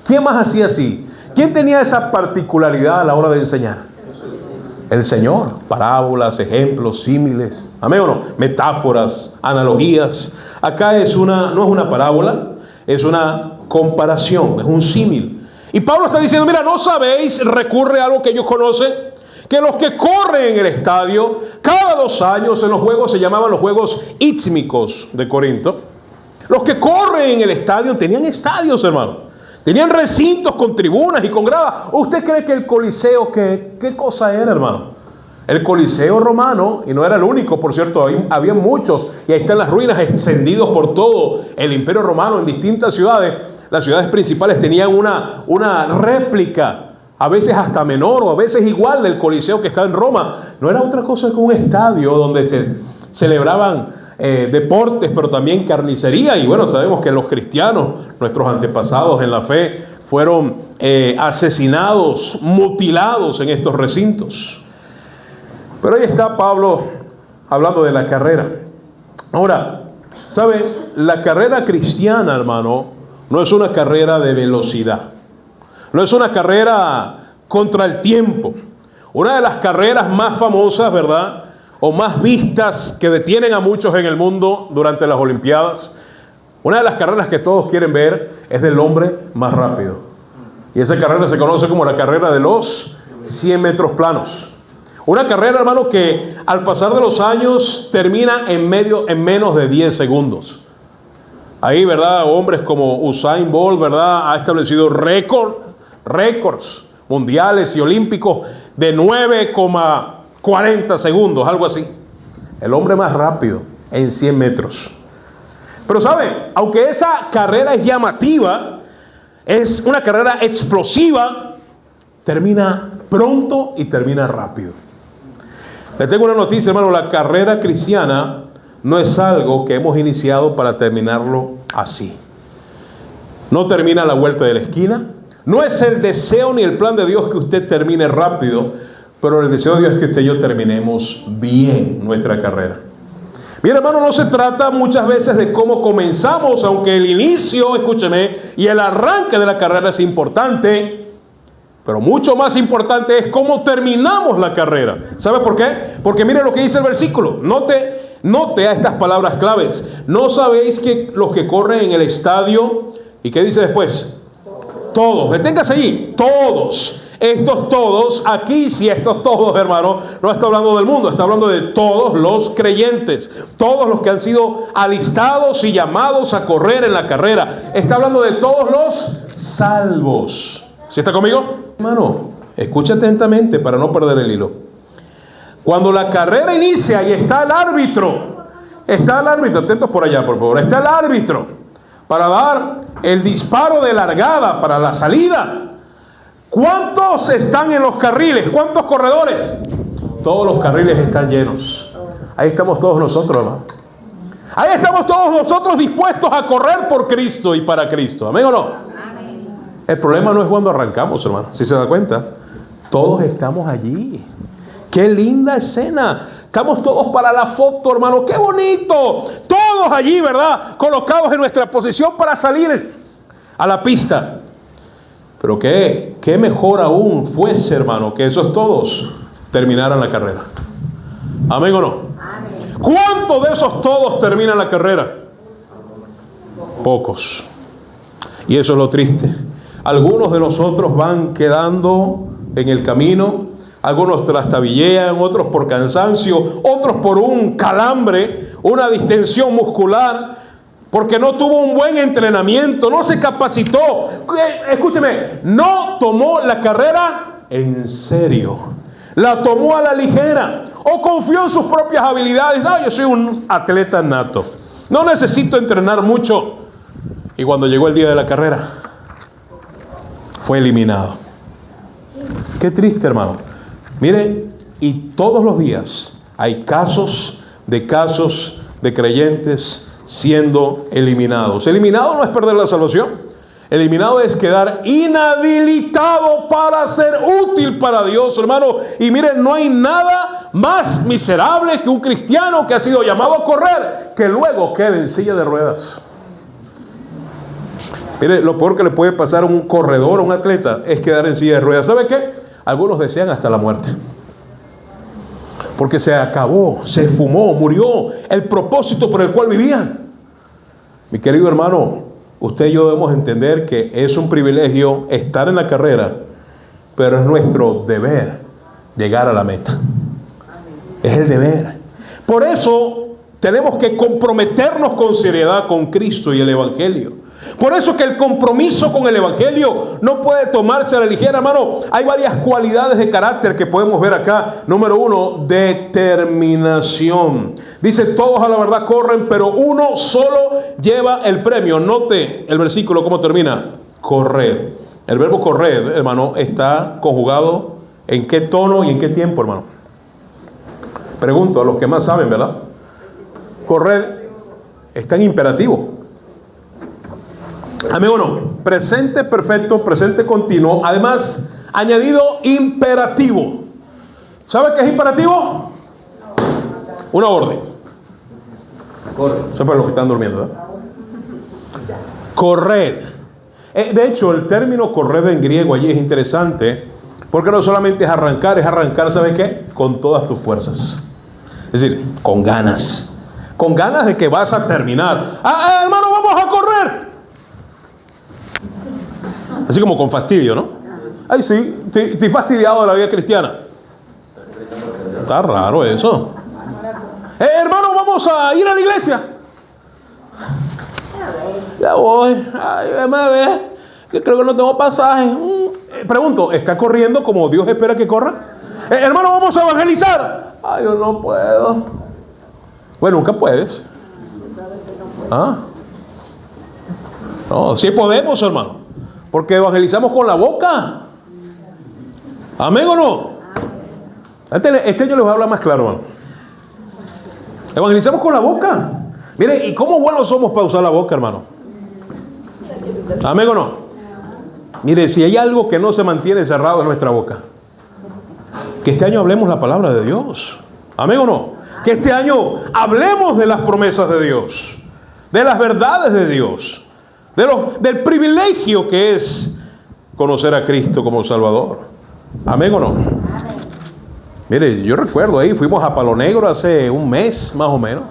¿Quién más hacía así? ¿Quién tenía esa particularidad a la hora de enseñar? El Señor. Parábolas, ejemplos, símiles. ¿Amén o no? Metáforas, analogías. Acá no es una parábola, es una comparación, es un símil. Y Pablo está diciendo, mira, ¿no sabéis? Recurre a algo que ellos conocen, que los que corren en el estadio, cada 2 años en los juegos, se llamaban los Juegos Ístmicos de Corinto. Los que corren en el estadio, tenían estadios, hermano. Tenían recintos con tribunas y con gradas. ¿Usted cree que el Coliseo, qué cosa era, hermano? El Coliseo romano, y no era el único, por cierto, había muchos, y ahí están las ruinas extendidos por todo el Imperio Romano en distintas ciudades. Las ciudades principales tenían una réplica, a veces hasta menor o a veces igual del Coliseo que está en Roma. No era otra cosa que un estadio donde se celebraban deportes, pero también carnicería. Y bueno, sabemos que los cristianos, nuestros antepasados en la fe, fueron asesinados, mutilados en estos recintos. Pero ahí está Pablo hablando de la carrera. Ahora, ¿sabe? La carrera cristiana, hermano, no es una carrera de velocidad. No es una carrera contra el tiempo. Una de las carreras más famosas, ¿verdad?, o más vistas, que detienen a muchos en el mundo durante las Olimpiadas, una de las carreras que todos quieren ver es del hombre más rápido. Y esa carrera se conoce como la carrera de los 100 metros planos. Una carrera, hermano, que al pasar de los años termina en menos de 10 segundos. Ahí, ¿verdad?, hombres como Usain Bolt, ¿verdad?, ha establecido récords mundiales y olímpicos de 9,40 segundos, algo así. El hombre más rápido en 100 metros. Pero ¿sabe? Aunque esa carrera es llamativa, es una carrera explosiva, termina pronto y termina rápido. Le tengo una noticia, hermano, la carrera cristiana no es algo que hemos iniciado para terminarlo así. No termina a la vuelta de la esquina. No es el deseo ni el plan de Dios que usted termine rápido, pero el deseo de Dios es que usted y yo terminemos bien nuestra carrera. Mira, hermano, no se trata muchas veces de cómo comenzamos, aunque el inicio, escúcheme, y el arranque de la carrera es importante, pero mucho más importante es cómo terminamos la carrera. ¿Sabe por qué? Porque mire lo que dice el versículo. Note a estas palabras claves. ¿No sabéis que los que corren en el estadio, y qué dice después? Todos. Deténgase allí. Todos. Estos todos, aquí sí, estos todos, hermano, no está hablando del mundo, está hablando de todos los creyentes, todos los que han sido alistados y llamados a correr en la carrera. Está hablando de todos los salvos. ¿Sí está conmigo? Hermano, escucha atentamente para no perder el hilo. Cuando la carrera inicia y está el árbitro, atentos por allá por favor, está el árbitro para dar el disparo de largada para la salida. ¿Cuántos están en los carriles? ¿Cuántos corredores? Todos los carriles están llenos. Ahí estamos todos nosotros, hermano. Ahí estamos todos nosotros dispuestos a correr por Cristo y para Cristo. ¿Amén o no? Amén. El problema no es cuando arrancamos, hermano. Si se da cuenta, todos estamos allí. ¡Qué linda escena! Estamos todos para la foto, hermano. ¡Qué bonito! Todos allí, ¿verdad? Colocados en nuestra posición para salir a la pista. Pero qué mejor aún fuese, hermano, que esos todos terminaran la carrera. ¿Amén o no? Amén. ¿Cuántos de esos todos terminan la carrera? Pocos. Y eso es lo triste. Algunos de nosotros van quedando en el camino. Algunos trastabillean, otros por cansancio, otros por un calambre, una distensión muscular, porque no tuvo un buen entrenamiento, no se capacitó. Escúcheme, no tomó la carrera en serio, la tomó a la ligera, o confió en sus propias habilidades. No, yo soy un atleta nato, no necesito entrenar mucho. Y cuando llegó el día de la carrera, fue eliminado. Qué triste, hermano. Mire, y todos los días hay casos de creyentes siendo eliminados. Eliminado no es perder la salvación. Eliminado es quedar inhabilitado para ser útil para Dios, hermano. Y miren, no hay nada más miserable que un cristiano que ha sido llamado a correr, que luego quede en silla de ruedas. Mire, lo peor que le puede pasar a un corredor, a un atleta, es quedar en silla de ruedas. ¿Sabe qué? Algunos desean hasta la muerte. Porque se acabó, se esfumó, murió el propósito por el cual vivían. Mi querido hermano, usted y yo debemos entender que es un privilegio estar en la carrera, pero es nuestro deber llegar a la meta. Es el deber. Por eso tenemos que comprometernos con seriedad con Cristo y el Evangelio. Por eso que el compromiso con el Evangelio no puede tomarse a la ligera, hermano. Hay varias cualidades de carácter que podemos ver acá. Número 1, determinación. Dice, todos a la verdad corren, pero uno solo lleva el premio. Note el versículo cómo termina. Correr. El verbo correr, hermano, está conjugado ¿en qué tono y en qué tiempo, hermano? Pregunto a los que más saben, ¿verdad? Correr está en imperativo. Amén o no. Presente perfecto, presente continuo. Además, añadido imperativo. ¿Sabe qué es imperativo? Una orden. Eso es para los que están durmiendo, ¿verdad? Correr. De hecho, el término correr en griego allí es interesante, porque no solamente es arrancar, ¿sabe qué? Con todas tus fuerzas. Es decir, con ganas. Con ganas de que vas a terminar. Hermano, vamos a correr. Así como con fastidio, ¿no? Ay, sí, estoy fastidiado de la vida cristiana. Está raro eso. Hermano, vamos a ir a la iglesia. Ya voy. Ay, déjame ver, que creo que no tengo pasaje. Pregunto, ¿está corriendo como Dios espera que corra? Hermano, vamos a evangelizar. Ay, yo no puedo. Bueno, nunca puedes. No, sí podemos, hermano. Porque evangelizamos con la boca. ¿Amén o no? Este año les voy a hablar más claro, hermano. Evangelizamos con la boca. Mire, ¿y cómo buenos somos para usar la boca, hermano? ¿Amén o no? Mire, si hay algo que no se mantiene cerrado en nuestra boca, que este año hablemos la palabra de Dios. ¿Amén o no? Que este año hablemos de las promesas de Dios, de las verdades de Dios, del privilegio que es conocer a Cristo como Salvador. ¿Amén o no? Mire, yo recuerdo ahí, fuimos a Palo Negro hace un mes más o menos.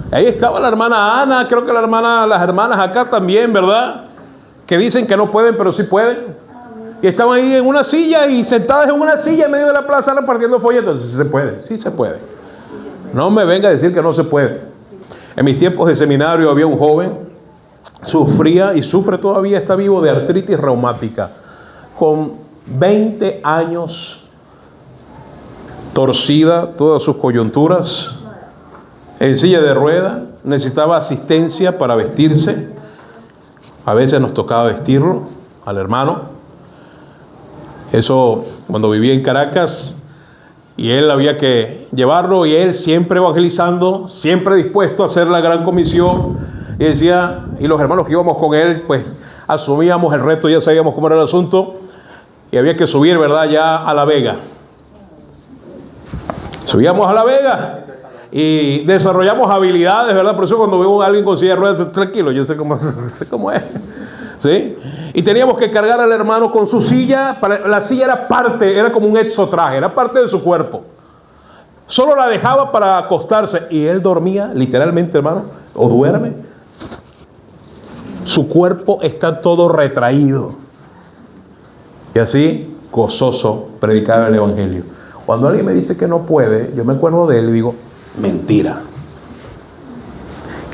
Ahí estaba la hermana Ana, creo que las hermanas acá también, ¿verdad? Que dicen que no pueden, pero sí pueden. Y estaban ahí en una silla y sentadas en una silla en medio de la plaza repartiendo folletos. Sí se puede, sí se puede. No me venga a decir que no se puede. En mis tiempos de seminario había un joven, sufría y sufre todavía, está vivo, de artritis reumática, con 20 años torcida, todas sus coyunturas, en silla de rueda, necesitaba asistencia para vestirse. A veces nos tocaba vestirlo al hermano. Eso cuando vivía en Caracas, y él había que llevarlo, y él siempre evangelizando, siempre dispuesto a hacer la gran comisión. Y decía, y los hermanos que íbamos con él, pues asumíamos el reto, ya sabíamos cómo era el asunto, y había que subir, ¿verdad?, ya a La Vega. Subíamos a La Vega y desarrollamos habilidades, ¿verdad? Por eso cuando veo a alguien con silla de ruedas, tranquilo, yo sé cómo es. ¿Sí? Y teníamos que cargar al hermano con su silla. La silla era parte, era como un exotraje, era parte de su cuerpo. Solo la dejaba para acostarse y él dormía, literalmente, hermano, o duerme. Su cuerpo está todo retraído. Y así, gozoso, predicaba el evangelio. Cuando alguien me dice que no puede, yo me acuerdo de él y digo, mentira.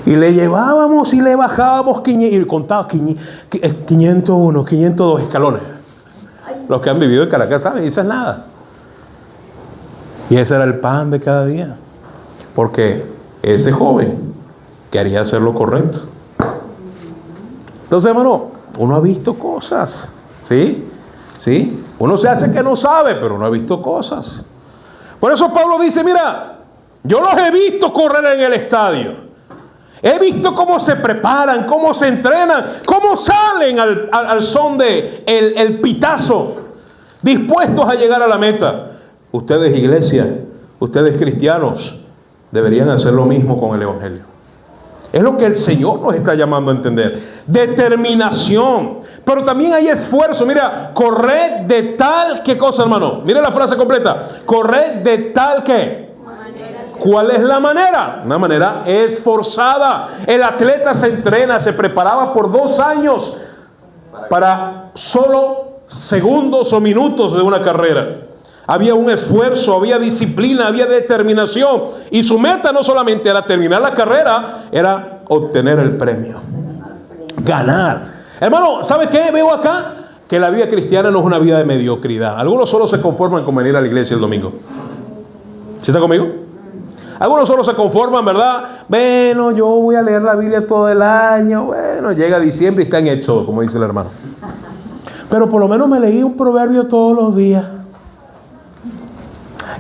Y le llevábamos y le bajábamos y contaba 501, 502 escalones. Los que han vivido en Caracas saben, eso es nada. Y ese era el pan de cada día. Porque ese joven quería hacer lo correcto. Entonces, hermano, uno ha visto cosas. ¿Sí? ¿Sí? Uno se hace que no sabe, pero uno ha visto cosas. Por eso Pablo dice, mira, yo los he visto correr en el estadio. He visto cómo se preparan, cómo se entrenan, cómo salen al son de el pitazo, dispuestos a llegar a la meta. Ustedes, iglesia, ustedes cristianos, deberían hacer lo mismo con el evangelio. Es lo que el Señor nos está llamando a entender. Determinación. Pero también hay esfuerzo. Mira, corred de tal, ¿qué cosa, hermano? Mira la frase completa. Corred de tal que. ¿Cuál es la manera? Una manera esforzada. El atleta se entrena, se preparaba por 2 años para solo segundos o minutos de una carrera. Había un esfuerzo, había disciplina, había determinación. Y su meta no solamente era terminar la carrera, era obtener el premio. Ganar. Hermano, ¿sabe qué veo acá? Que la vida cristiana no es una vida de mediocridad. Algunos solo se conforman con venir a la iglesia el domingo. ¿Sí está conmigo? Algunos solo se conforman, ¿verdad? Bueno, yo voy a leer la Biblia todo el año. Bueno, llega diciembre y está en Éxodo, como dice el hermano. Pero por lo menos me leí un proverbio todos los días.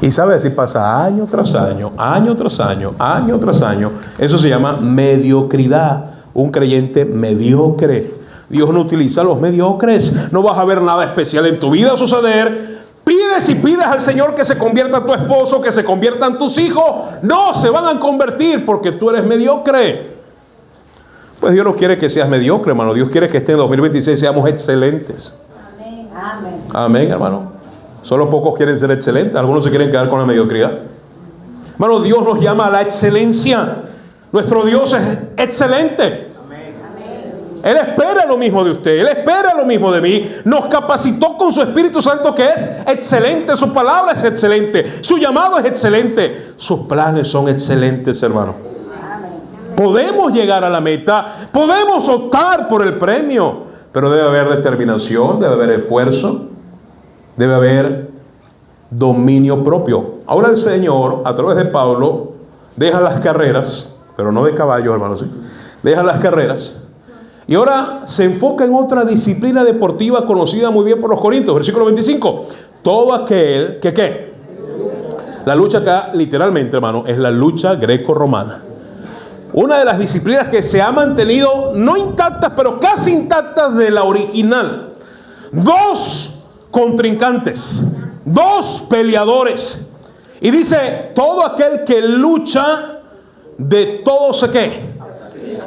Y sabe, así pasa año tras año, año tras año, año tras año. Eso se llama mediocridad. Un creyente mediocre. Dios no utiliza a los mediocres. No vas a ver nada especial en tu vida suceder. Pides y pides al Señor que se convierta tu esposo, que se conviertan tus hijos. No se van a convertir porque tú eres mediocre. Pues Dios no quiere que seas mediocre, hermano. Dios quiere que este en 2026 seamos excelentes. Amén. Amén. Amén, hermano. Solo pocos quieren ser excelentes. Algunos se quieren quedar con la mediocridad. Hermano, Dios nos llama a la excelencia. Nuestro Dios es excelente. Él espera lo mismo de usted, Él espera lo mismo de mí. Nos capacitó con su Espíritu Santo, que es excelente. Su palabra es excelente, su llamado es excelente, sus planes son excelentes, hermano. Podemos llegar a la meta, podemos optar por el premio, pero debe haber determinación, debe haber esfuerzo, debe haber dominio propio. Ahora el Señor, a través de Pablo, deja las carreras, pero no de caballos, hermanos, ¿sí? Deja las carreras. Y ahora se enfoca en otra disciplina deportiva conocida muy bien por los corintios. Versículo 25. Todo aquel que ¿qué? La lucha acá, literalmente, hermano, es la lucha greco-romana. Una de las disciplinas que se ha mantenido, no intactas, pero casi intactas de la original. 2 contrincantes, 2 peleadores. Y dice, todo aquel que lucha, de todo se ¿qué?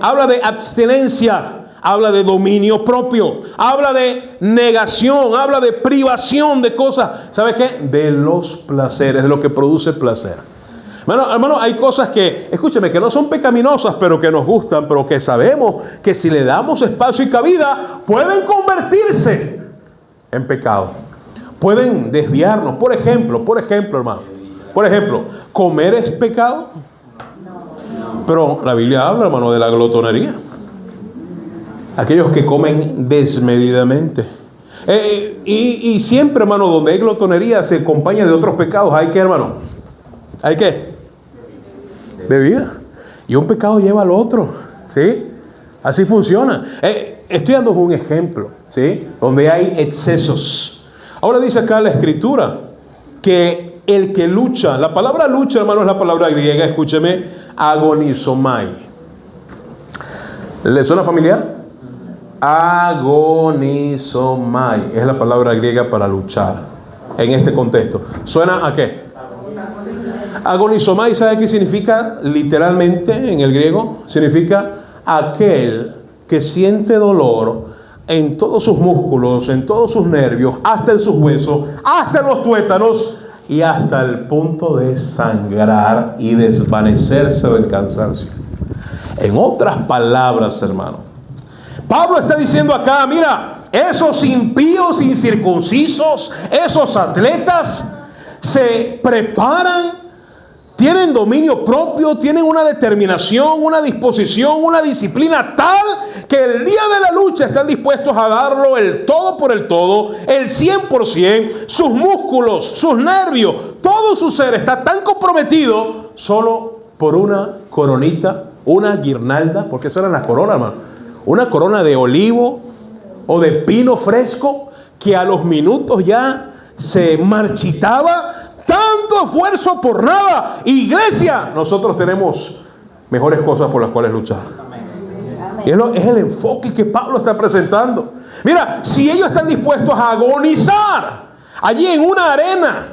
Habla de abstinencia. Habla de dominio propio, habla de negación, habla de privación de cosas. ¿Sabe qué? De los placeres, de lo que produce placer. Hermano, hay cosas que, escúcheme, que no son pecaminosas, pero que nos gustan, pero que sabemos que si le damos espacio y cabida, pueden convertirse en pecado. Pueden desviarnos. Por ejemplo, hermano. Por ejemplo, ¿comer es pecado? Pero la Biblia habla, hermano, de la glotonería. Aquellos que comen desmedidamente. Y siempre, hermano, donde hay glotonería se acompaña de otros pecados. ¿Hay qué, hermano? ¿Hay qué? Bebida. Y un pecado lleva al otro, ¿sí? Así funciona. Estoy dando un ejemplo, ¿sí? Donde hay excesos. Ahora dice acá la Escritura que el que lucha, la palabra lucha, hermano, es la palabra griega, escúcheme, agonizomai. ¿Le suena familiar? Agonizomai es la palabra griega para luchar en este contexto. ¿Suena a qué? Agonizomai, ¿sabe qué significa literalmente en el griego? Significa aquel que siente dolor en todos sus músculos, en todos sus nervios, hasta en sus huesos, hasta en los tuétanos y hasta el punto de sangrar y desvanecerse del cansancio. En otras palabras, hermano, Pablo está diciendo acá, mira, esos impíos incircuncisos, esos atletas se preparan, tienen dominio propio, tienen una determinación, una disposición, una disciplina tal que el día de la lucha están dispuestos a darlo el todo por el todo, el 100%, sus músculos, sus nervios, todo su ser está tan comprometido solo por una coronita, una guirnalda, porque eso eran las coronas, hermano, una corona de olivo o de pino fresco que a los minutos ya se marchitaba. Tanto esfuerzo por nada. Iglesia, nosotros tenemos mejores cosas por las cuales luchar. Y es el enfoque que Pablo está presentando. Mira, si ellos están dispuestos a agonizar allí en una arena,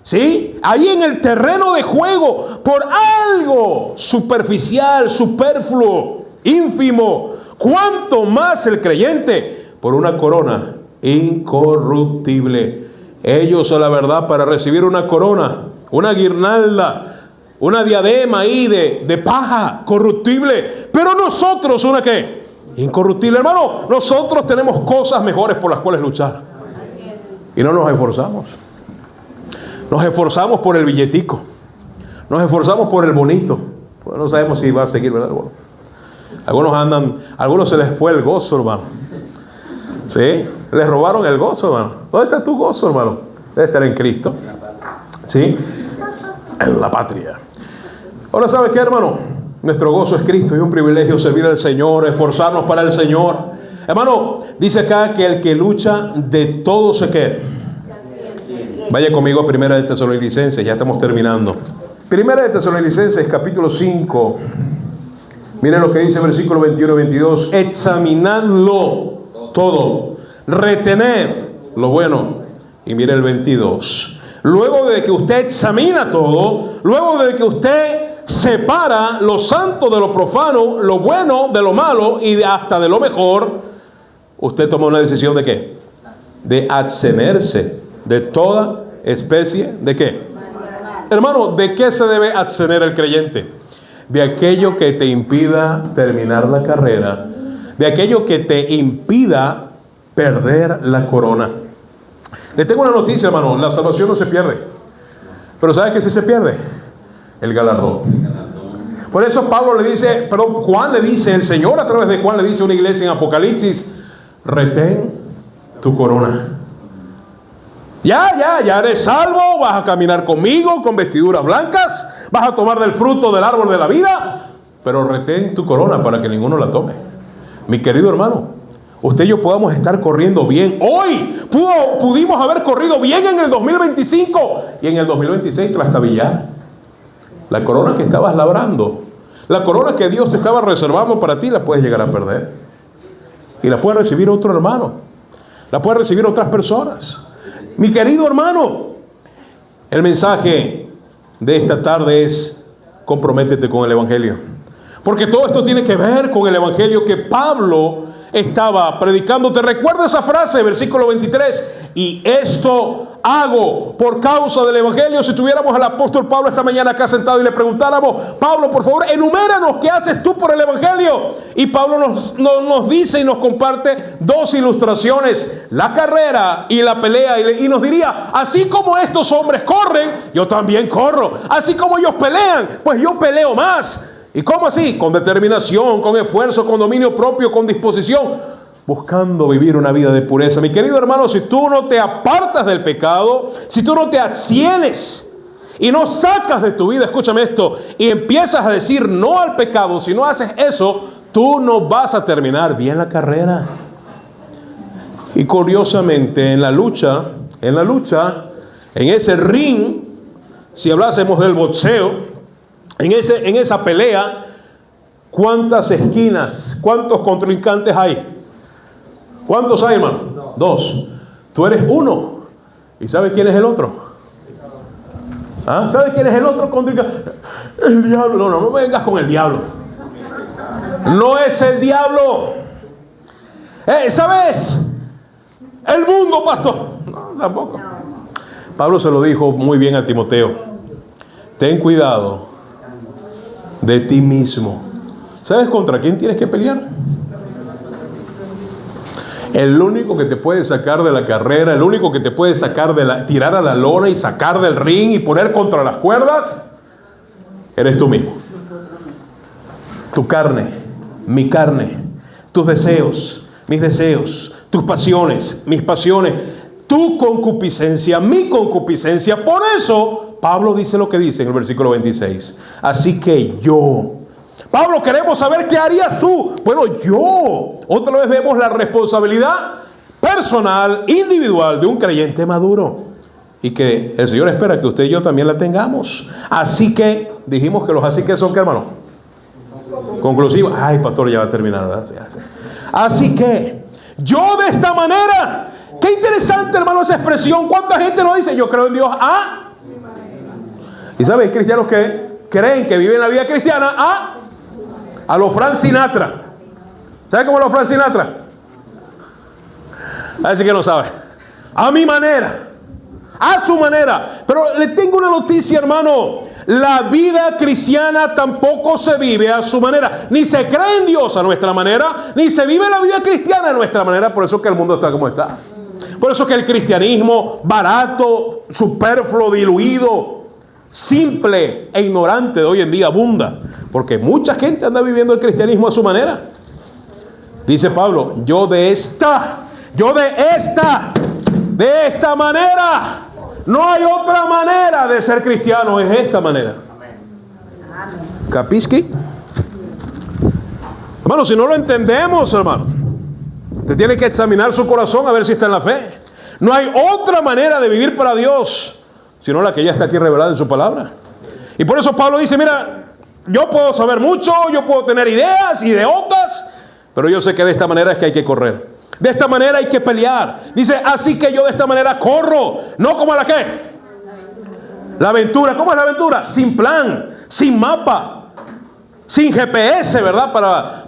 ¿sí? Allí en el terreno de juego, por algo superficial, superfluo, ínfimo, ¿cuánto más el creyente por una corona incorruptible? Ellos, a la verdad, para recibir una corona, una guirnalda, una diadema ahí de paja corruptible. Pero nosotros, ¿una qué? Incorruptible. Hermano, nosotros tenemos cosas mejores por las cuales luchar. Así es. Y no nos esforzamos. Nos esforzamos por el billetico. Nos esforzamos por el bonito. Pues no sabemos si va a seguir, ¿verdad? Bueno, algunos se les fue el gozo, hermano. ¿Sí? Les robaron el gozo, hermano. ¿Dónde está tu gozo, hermano? Debe estar en Cristo. ¿Sí? En la patria. Ahora, ¿sabe qué, hermano? Nuestro gozo es Cristo. Es un privilegio servir al Señor, esforzarnos para el Señor. Hermano, dice acá que el que lucha de todo se queda. Vaya conmigo a Primera de Tesalonicenses. Ya estamos terminando. Primera de Tesalonicenses, capítulo 5. Mire lo que dice el versículo 21 y 22. Examinadlo todo, retener lo bueno. Y mire el 22. Luego de que usted examina todo, luego de que usted separa lo santo de lo profano, lo bueno de lo malo y hasta de lo mejor, usted toma una decisión de ¿qué? De abstenerse de toda especie de ¿qué? Hermano, ¿de qué se debe abstener el creyente? De aquello que te impida terminar la carrera, de aquello que te impida perder la corona. Le tengo una noticia, hermano. La salvación no se pierde. Pero ¿sabe qué sí se pierde? El galardón. Por eso Juan le dice, el Señor a través de Juan le dice a una iglesia en Apocalipsis: retén tu corona. Ya eres salvo, vas a caminar conmigo con vestiduras blancas, vas a tomar del fruto del árbol de la vida, pero retén tu corona para que ninguno la tome. Mi querido hermano, usted y yo podamos estar corriendo bien. Hoy pudimos haber corrido bien en el 2025 y en el 2026 trastabillar. La corona que estabas labrando, la corona que Dios te estaba reservando para ti, la puedes llegar a perder. Y la puede recibir otro hermano, la puede recibir otras personas. Mi querido hermano, el mensaje de esta tarde es: comprométete con el Evangelio. Porque todo esto tiene que ver con el Evangelio que Pablo estaba predicando. ¿Te recuerda esa frase, versículo 23? Y esto hago por causa del Evangelio. Si tuviéramos al apóstol Pablo esta mañana acá sentado y le preguntáramos: Pablo, por favor, enuméranos qué haces tú por el Evangelio. Y Pablo nos dice y nos comparte dos ilustraciones: la carrera y la pelea. Y nos diría: así como estos hombres corren, yo también corro. Así como ellos pelean, pues yo peleo más. ¿Y cómo así? Con determinación, con esfuerzo, con dominio propio, con disposición. buscando vivir una vida de pureza. Mi querido hermano, si tú no te apartas del pecado, si tú no te abstienes y no sacas de tu vida, escúchame esto, y empiezas a decir no al pecado, si no haces eso, tú no vas a terminar bien la carrera. Y curiosamente, en la lucha, en ese ring, si hablásemos del boxeo, en esa pelea, ¿cuántas esquinas, cuántos contrincantes hay? ¿Cuántos hay, hermano? 2. Tú eres uno. ¿Y sabes quién es el otro? ¿Ah? ¿Sabes quién es el otro contrincante? El diablo. No vengas con el diablo. No es el diablo. ¿Sabes? El mundo, pastor. No, tampoco. Pablo se lo dijo muy bien a Timoteo. Ten cuidado de ti mismo. ¿Sabes contra quién tienes que pelear? El único que te puede sacar de la carrera, el único que te puede sacar tirar a la lona y sacar del ring y poner contra las cuerdas, eres tú mismo. Tu carne, mi carne, tus deseos, mis deseos, tus pasiones, mis pasiones, tu concupiscencia, mi concupiscencia. Por eso Pablo dice lo que dice en el versículo 26. Así que yo, Pablo, queremos saber qué harías tú. Bueno, yo. Otra vez vemos la responsabilidad personal, individual de un creyente maduro. Y que el Señor espera que usted y yo también la tengamos. Así que, dijimos que los así que son, ¿qué, hermano? Conclusivos. Ay, pastor, ya va a terminar, ¿verdad? Sí. Así que, yo de esta manera. Qué interesante, hermano, esa expresión. ¿Cuánta gente nos dice, yo creo en Dios? ¿Ah? Y saben, hay cristianos que creen que viven la vida cristiana. ¿Ah? A los Frank Sinatra. ¿Sabe cómo es los Frank Sinatra? A decir que no sabe. A mi manera. A su manera. Pero le tengo una noticia, hermano. La vida cristiana tampoco se vive a su manera. Ni se cree en Dios a nuestra manera, ni se vive la vida cristiana a nuestra manera. Por eso que el mundo está como está. Por eso que el cristianismo barato, superfluo, diluido, simple e ignorante de hoy en día abunda. Porque mucha gente anda viviendo el cristianismo a su manera. Dice Pablo, yo de esta manera. No hay otra manera de ser cristiano, es esta manera. ¿Capisci? Hermano, si no lo entendemos, hermano, usted tiene que examinar su corazón a ver si está en la fe. No hay otra manera de vivir para Dios, sino la que ya está aquí revelada en su palabra. Y por eso Pablo dice, mira, yo puedo saber mucho, yo puedo tener ideas, ideotas, pero yo sé que de esta manera es que hay que correr. De esta manera hay que pelear. Dice, así que yo de esta manera corro. No como la que. La aventura. ¿Cómo es la aventura? Sin plan, sin mapa, sin GPS, ¿verdad?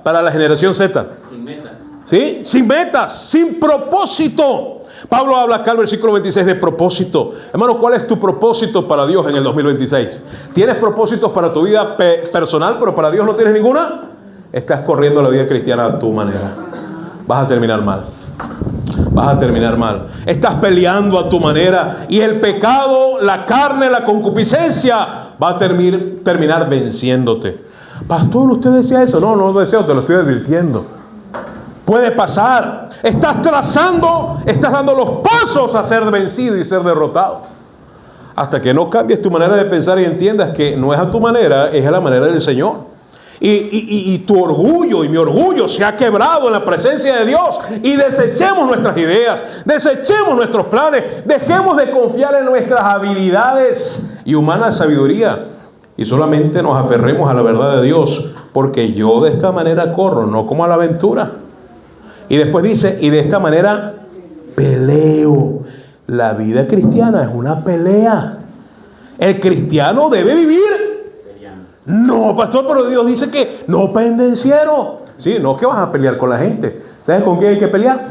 Para la generación Z. Sin meta. ¿Sí? Sin metas, sin propósito. Pablo habla acá en el versículo 26 de propósito. Hermano, ¿cuál es tu propósito para Dios en el 2026? ¿Tienes propósitos para tu vida personal, pero para Dios no tienes ninguna? Estás corriendo la vida cristiana a tu manera. Vas a terminar mal. Vas a terminar mal. Estás peleando a tu manera. Y el pecado, la carne, la concupiscencia va a terminar venciéndote. Pastor, ¿usted desea eso? No, no lo deseo, te lo estoy advirtiendo. Puede pasar. Estás dando los pasos a ser vencido y ser derrotado. Hasta que no cambies tu manera de pensar y entiendas que no es a tu manera, es a la manera del Señor. Y tu orgullo y mi orgullo se ha quebrado en la presencia de Dios. Y desechemos nuestras ideas, desechemos nuestros planes, dejemos de confiar en nuestras habilidades y humana sabiduría y solamente nos aferremos a la verdad de Dios, porque yo de esta manera corro, no como a la aventura. Y después dice, y de esta manera peleo. La vida cristiana es una pelea. El cristiano debe vivir. No, pastor, pero Dios dice que no pendenciero. Sí, no que vas a pelear con la gente. ¿Sabes con quién hay que pelear?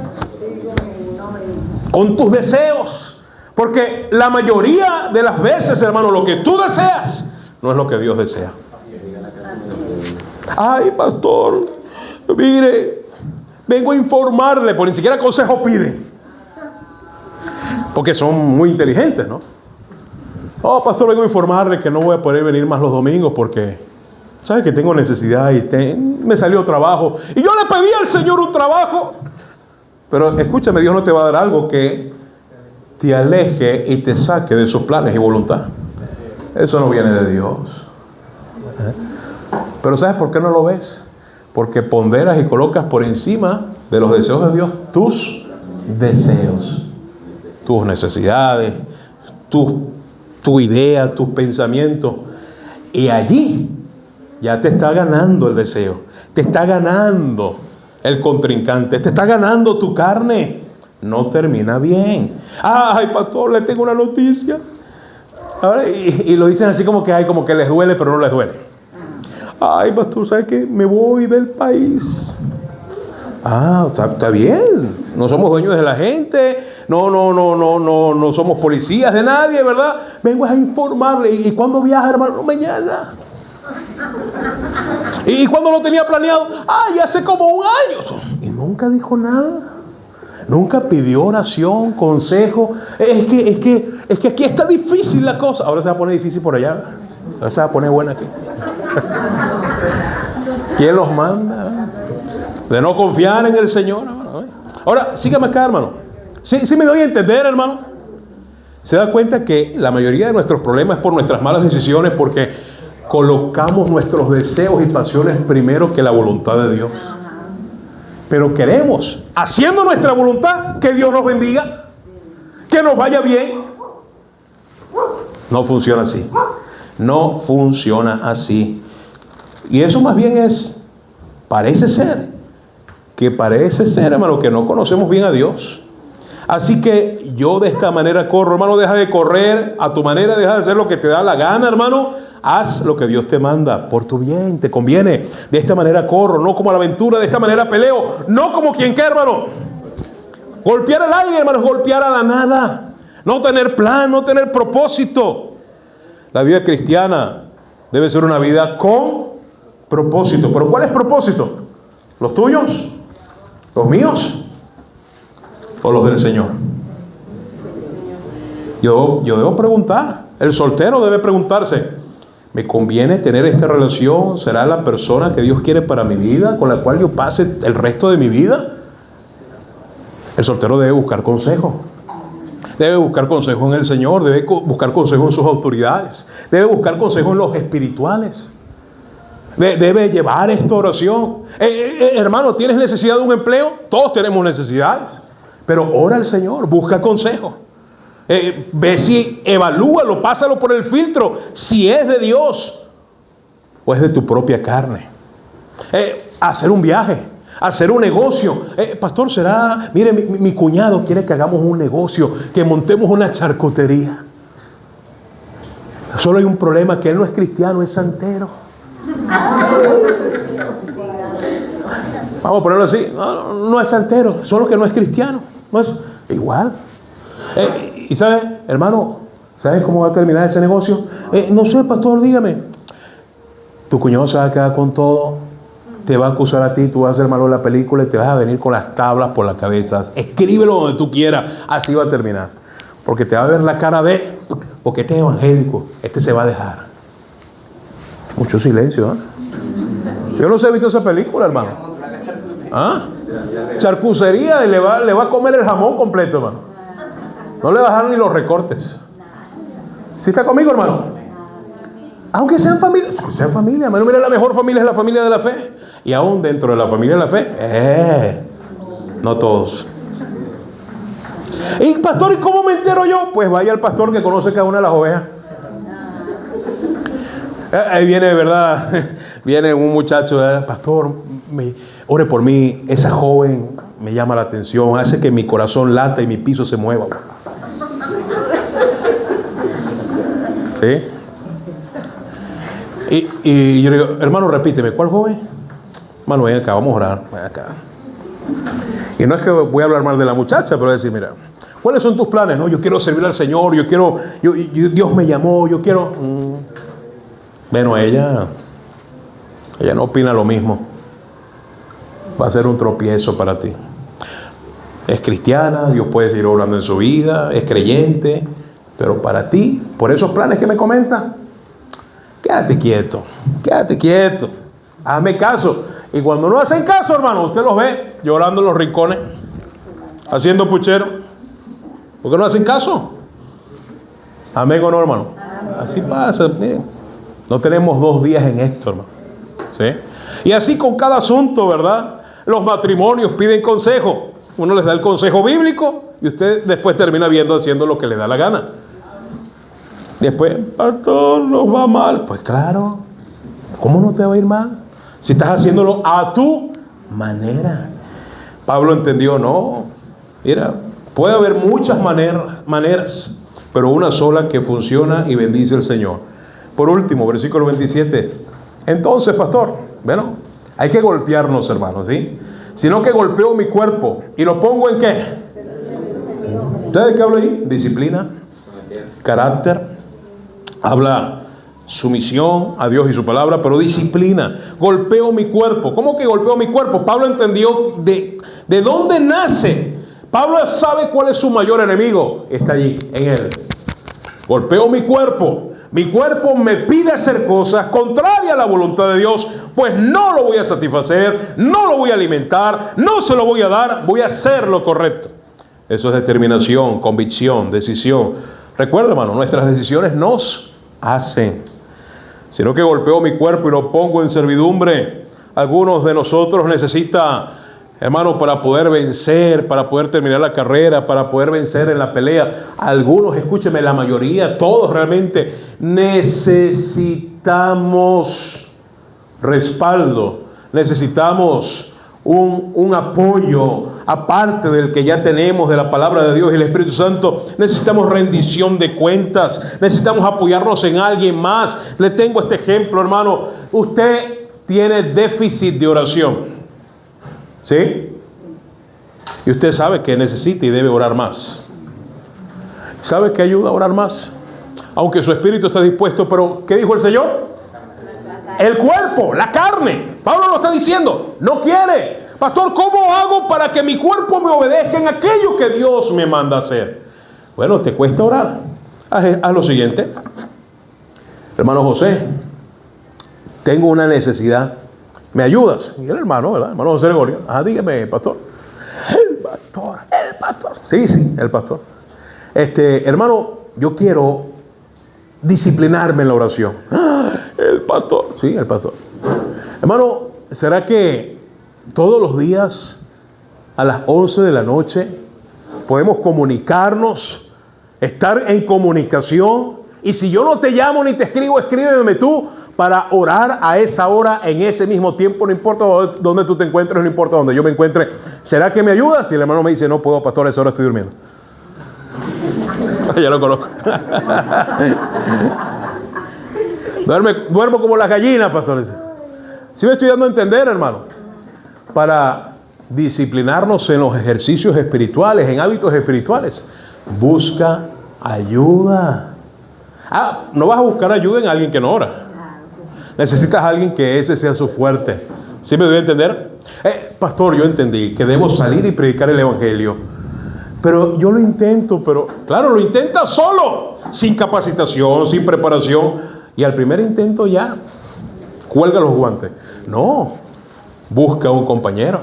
Con tus deseos. Porque la mayoría de las veces, hermano, lo que tú deseas no es lo que Dios desea. Ay, pastor, mire, vengo a informarle, por ni siquiera consejo piden. Porque son muy inteligentes, ¿no? Oh, pastor, vengo a informarle que no voy a poder venir más los domingos porque sabe que tengo necesidad y me salió trabajo. Y yo le pedí al Señor un trabajo. Pero escúchame, Dios no te va a dar algo que te aleje y te saque de sus planes y voluntad. Eso no viene de Dios. Pero ¿sabes por qué no lo ves? Porque ponderas y colocas por encima de los deseos de Dios tus deseos, tus necesidades, tu idea, tus pensamientos. Y allí ya te está ganando el deseo, te está ganando el contrincante, te está ganando tu carne. No termina bien. Ay, pastor, le tengo una noticia. Y lo dicen así como que les duele, pero no les duele. Ay, pastor, ¿sabes qué? Me voy del país. Está bien. No somos dueños de la gente. No somos policías de nadie, ¿verdad? Vengo a informarle. ¿Y cuándo viaja, hermano? Mañana. ¿Y cuándo lo tenía planeado? Ya hace como un año. Y nunca dijo nada. Nunca pidió oración, consejo. Es que aquí está difícil la cosa. Ahora se va a poner difícil por allá. Ahora se va a poner buena aquí. ¿Quién los manda? De no confiar en el Señor, hermano. Ahora, sígame acá, hermano. Sí me doy a entender, hermano. Se da cuenta que la mayoría de nuestros problemas es por nuestras malas decisiones, porque colocamos nuestros deseos y pasiones primero que la voluntad de Dios. Pero queremos, haciendo nuestra voluntad, que Dios nos bendiga, que nos vaya bien. No funciona así. No funciona así. Y eso más bien parece ser, hermano, que no conocemos bien a Dios. Así que yo de esta manera corro, hermano. Deja de correr a tu manera, deja de hacer lo que te da la gana, hermano. Haz lo que Dios te manda, por tu bien, te conviene. De esta manera corro, no como a la aventura, de esta manera peleo, no como quien que, hermano. Golpear al aire, hermano, es golpear a la nada. No tener plan, no tener propósito. La vida cristiana debe ser una vida con propósito. ¿Pero cuál es propósito? ¿Los tuyos? ¿Los míos? ¿O los del Señor? Yo debo preguntar. El soltero debe preguntarse: ¿me conviene tener esta relación? ¿Será la persona que Dios quiere para mi vida, con la cual yo pase el resto de mi vida? El soltero debe buscar consejo. Debe buscar consejo en el Señor, debe buscar consejo en sus autoridades, debe buscar consejo en los espirituales. Debe llevar esta oración. Hermano, ¿tienes necesidad de un empleo? Todos tenemos necesidades. Pero ora al Señor, busca consejo. Ve si, evalúalo, pásalo por el filtro, si es de Dios o es de tu propia carne. Hacer un viaje, hacer un negocio. Pastor, será, mire, mi cuñado quiere que hagamos un negocio, que montemos una charcutería. Solo hay un problema, que él no es cristiano, es santero. Vamos a ponerlo así, no es santero, solo que no es cristiano. No es igual. Y ¿sabes, hermano? ¿Sabes cómo va a terminar ese negocio? No sé, pastor, dígame. Tu cuñado se va a quedar con todo, te va a acusar a ti, tú vas a hacer malo en la película y te vas a venir con las tablas por la cabeza. Escríbelo donde tú quieras, así va a terminar. Porque te va a ver la cara de, porque este es evangélico, este se va a dejar. Mucho silencio, ¿eh? Yo no sé, he visto esa película, hermano. Charcucería, y le va a comer el jamón completo, hermano. No le bajaron ni los recortes. ¿Sí está conmigo, hermano? Aunque sean familia, hermano. Mira, la mejor familia es la familia de la fe. Y aún dentro de la familia de la fe, no todos. Y pastor, ¿y cómo me entero yo? Pues vaya al pastor que conoce cada una de las ovejas. Ahí viene, ¿verdad? Viene un muchacho, pastor, ore por mí, esa joven me llama la atención, hace que mi corazón lata y mi piso se mueva. ¿Sí? Y yo le digo, hermano, repíteme, ¿cuál joven? Hermano, ven acá, vamos a orar, ven acá. Y no es que voy a hablar mal de la muchacha, pero voy a decir, mira, ¿cuáles son tus planes? No, yo quiero servir al Señor, Dios me llamó, yo quiero... Bueno, ella no opina lo mismo. Va a ser un tropiezo para ti. Es cristiana, Dios puede seguir obrando en su vida, es creyente, pero para ti, por esos planes que me comenta, quédate quieto, hazme caso. Y cuando no hacen caso, hermano, usted los ve llorando en los rincones. Haciendo puchero. ¿Por qué no hacen caso? Amén o no, hermano. Así pasa. Miren. No tenemos 2 días en esto, hermano. ¿Sí? Y así con cada asunto, ¿verdad? Los matrimonios piden consejo. Uno les da el consejo bíblico y usted después termina haciendo lo que le da la gana. Después, pastor, nos va mal. Pues claro, ¿cómo no te va a ir mal? Si estás haciéndolo a tu manera. Pablo entendió, no. Mira, puede haber muchas maneras, pero una sola que funciona y bendice al Señor. Por último, versículo 27. Entonces, pastor, bueno, hay que golpearnos, hermanos, ¿sí? Sino que golpeo mi cuerpo y lo pongo en ¿qué? ¿Ustedes qué hablan ahí? Disciplina, carácter, habla sumisión a Dios y su palabra, pero disciplina. Golpeo mi cuerpo. ¿Cómo que golpeo mi cuerpo? Pablo entendió de dónde nace. Pablo sabe cuál es su mayor enemigo. Está allí, en él. Golpeo mi cuerpo. Mi cuerpo me pide hacer cosas contrarias a la voluntad de Dios, pues no lo voy a satisfacer, no lo voy a alimentar, no se lo voy a dar, voy a hacer lo correcto. Eso es determinación, convicción, decisión. Recuerda, hermano, nuestras decisiones nos hacen. Sino que golpeo mi cuerpo y lo pongo en servidumbre. Algunos de nosotros necesitan, hermano, para poder vencer, para poder terminar la carrera, para poder vencer en la pelea. Algunos, escúcheme, la mayoría, todos realmente necesitamos respaldo, necesitamos un apoyo aparte del que ya tenemos de la palabra de Dios y el Espíritu Santo. Necesitamos rendición de cuentas, necesitamos apoyarnos en alguien más. Le tengo este ejemplo, hermano. Usted tiene déficit de oración, ¿sí? Y usted sabe que necesita y debe orar más. ¿Sabe qué ayuda a orar más? Aunque su espíritu está dispuesto, pero ¿qué dijo el Señor? El cuerpo, la carne. Pablo lo está diciendo, no quiere. Pastor, ¿cómo hago para que mi cuerpo me obedezca en aquello que Dios me manda hacer? Bueno, te cuesta orar. Haz lo siguiente. Hermano José, tengo una necesidad. ¿Me ayudas? Y el hermano, ¿verdad? Hermano José Gregorio. Dígame, pastor. El pastor. Sí, el pastor. Hermano, yo quiero disciplinarme en la oración. El pastor. Sí, el pastor. Hermano, ¿será que todos los días a las 11 de la noche podemos comunicarnos, estar en comunicación? Y si yo no te llamo ni te escribo, escríbeme tú para orar a esa hora, en ese mismo tiempo, no importa dónde tú te encuentres, no importa dónde yo me encuentre. ¿Será que me ayudas? Si el hermano me dice, no puedo, pastor, a esa hora estoy durmiendo. Ya lo conozco. Duermo como las gallinas, pastor. ¿Sí me estoy dando a entender, hermano? Para disciplinarnos en los ejercicios espirituales, en hábitos espirituales, busca ayuda. No vas a buscar ayuda en alguien que no ora. Necesitas a alguien que ese sea su fuerte. ¿Sí me doy a entender? Pastor, yo entendí que debo salir y predicar el evangelio. Pero yo lo intento, pero claro, lo intenta solo, sin capacitación, sin preparación. Y al primer intento ya, cuelga los guantes. No, busca un compañero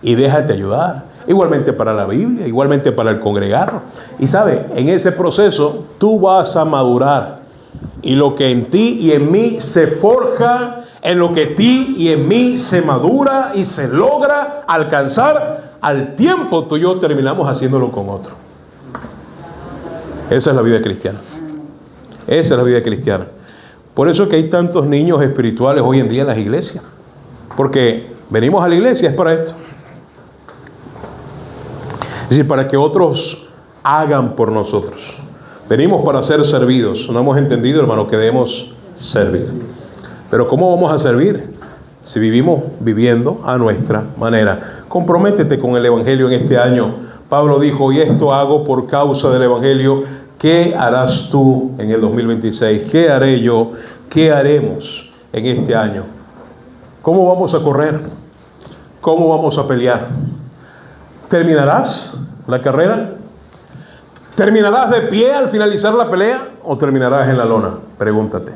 y déjate ayudar. Igualmente para la Biblia, igualmente para el congregar. Y sabe, en ese proceso tú vas a madurar. Y lo que en ti y en mí se forja, en lo que ti y en mí se madura y se logra alcanzar, al tiempo tú y yo terminamos haciéndolo con otro. Esa es la vida cristiana. Esa es la vida cristiana. Por eso es que hay tantos niños espirituales hoy en día en las iglesias. Porque venimos a la iglesia es para esto. Es decir, para que otros hagan por nosotros. Venimos para ser servidos. No hemos entendido, hermano, que debemos servir. Pero ¿cómo vamos a servir? Si vivimos viviendo a nuestra manera. Comprométete con el evangelio en este año. Pablo dijo, y esto hago por causa del evangelio. ¿Qué harás tú en el 2026? ¿Qué haré yo? ¿Qué haremos en este año? ¿Cómo vamos a correr? ¿Cómo vamos a pelear? ¿Terminarás la carrera? ¿Terminarás de pie al finalizar la pelea o terminarás en la lona? Pregúntate.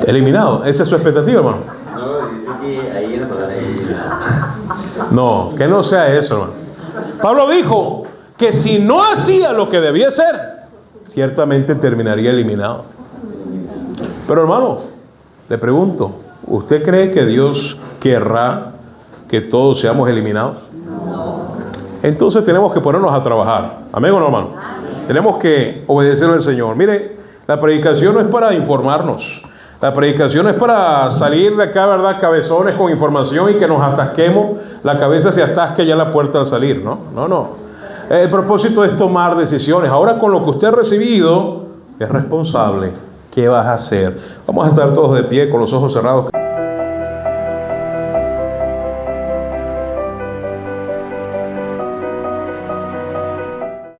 Eliminado. ¿Esa es su expectativa, hermano? No, dice que ahí en la palabra No, que no sea eso, hermano. Pablo dijo que si no hacía lo que debía hacer, ciertamente terminaría eliminado. Pero hermano, le pregunto, ¿usted cree que Dios querrá que todos seamos eliminados? Entonces tenemos que ponernos a trabajar. ¿Amén o no, hermano? Tenemos que obedecer al Señor. Mire, la predicación no es para informarnos. La predicación es para salir de acá, ¿verdad? Cabezones con información y que nos atasquemos. La cabeza se atasque ya en la puerta al salir, ¿no? No. El propósito es tomar decisiones. Ahora, con lo que usted ha recibido, es responsable. ¿Qué vas a hacer? Vamos a estar todos de pie con los ojos cerrados.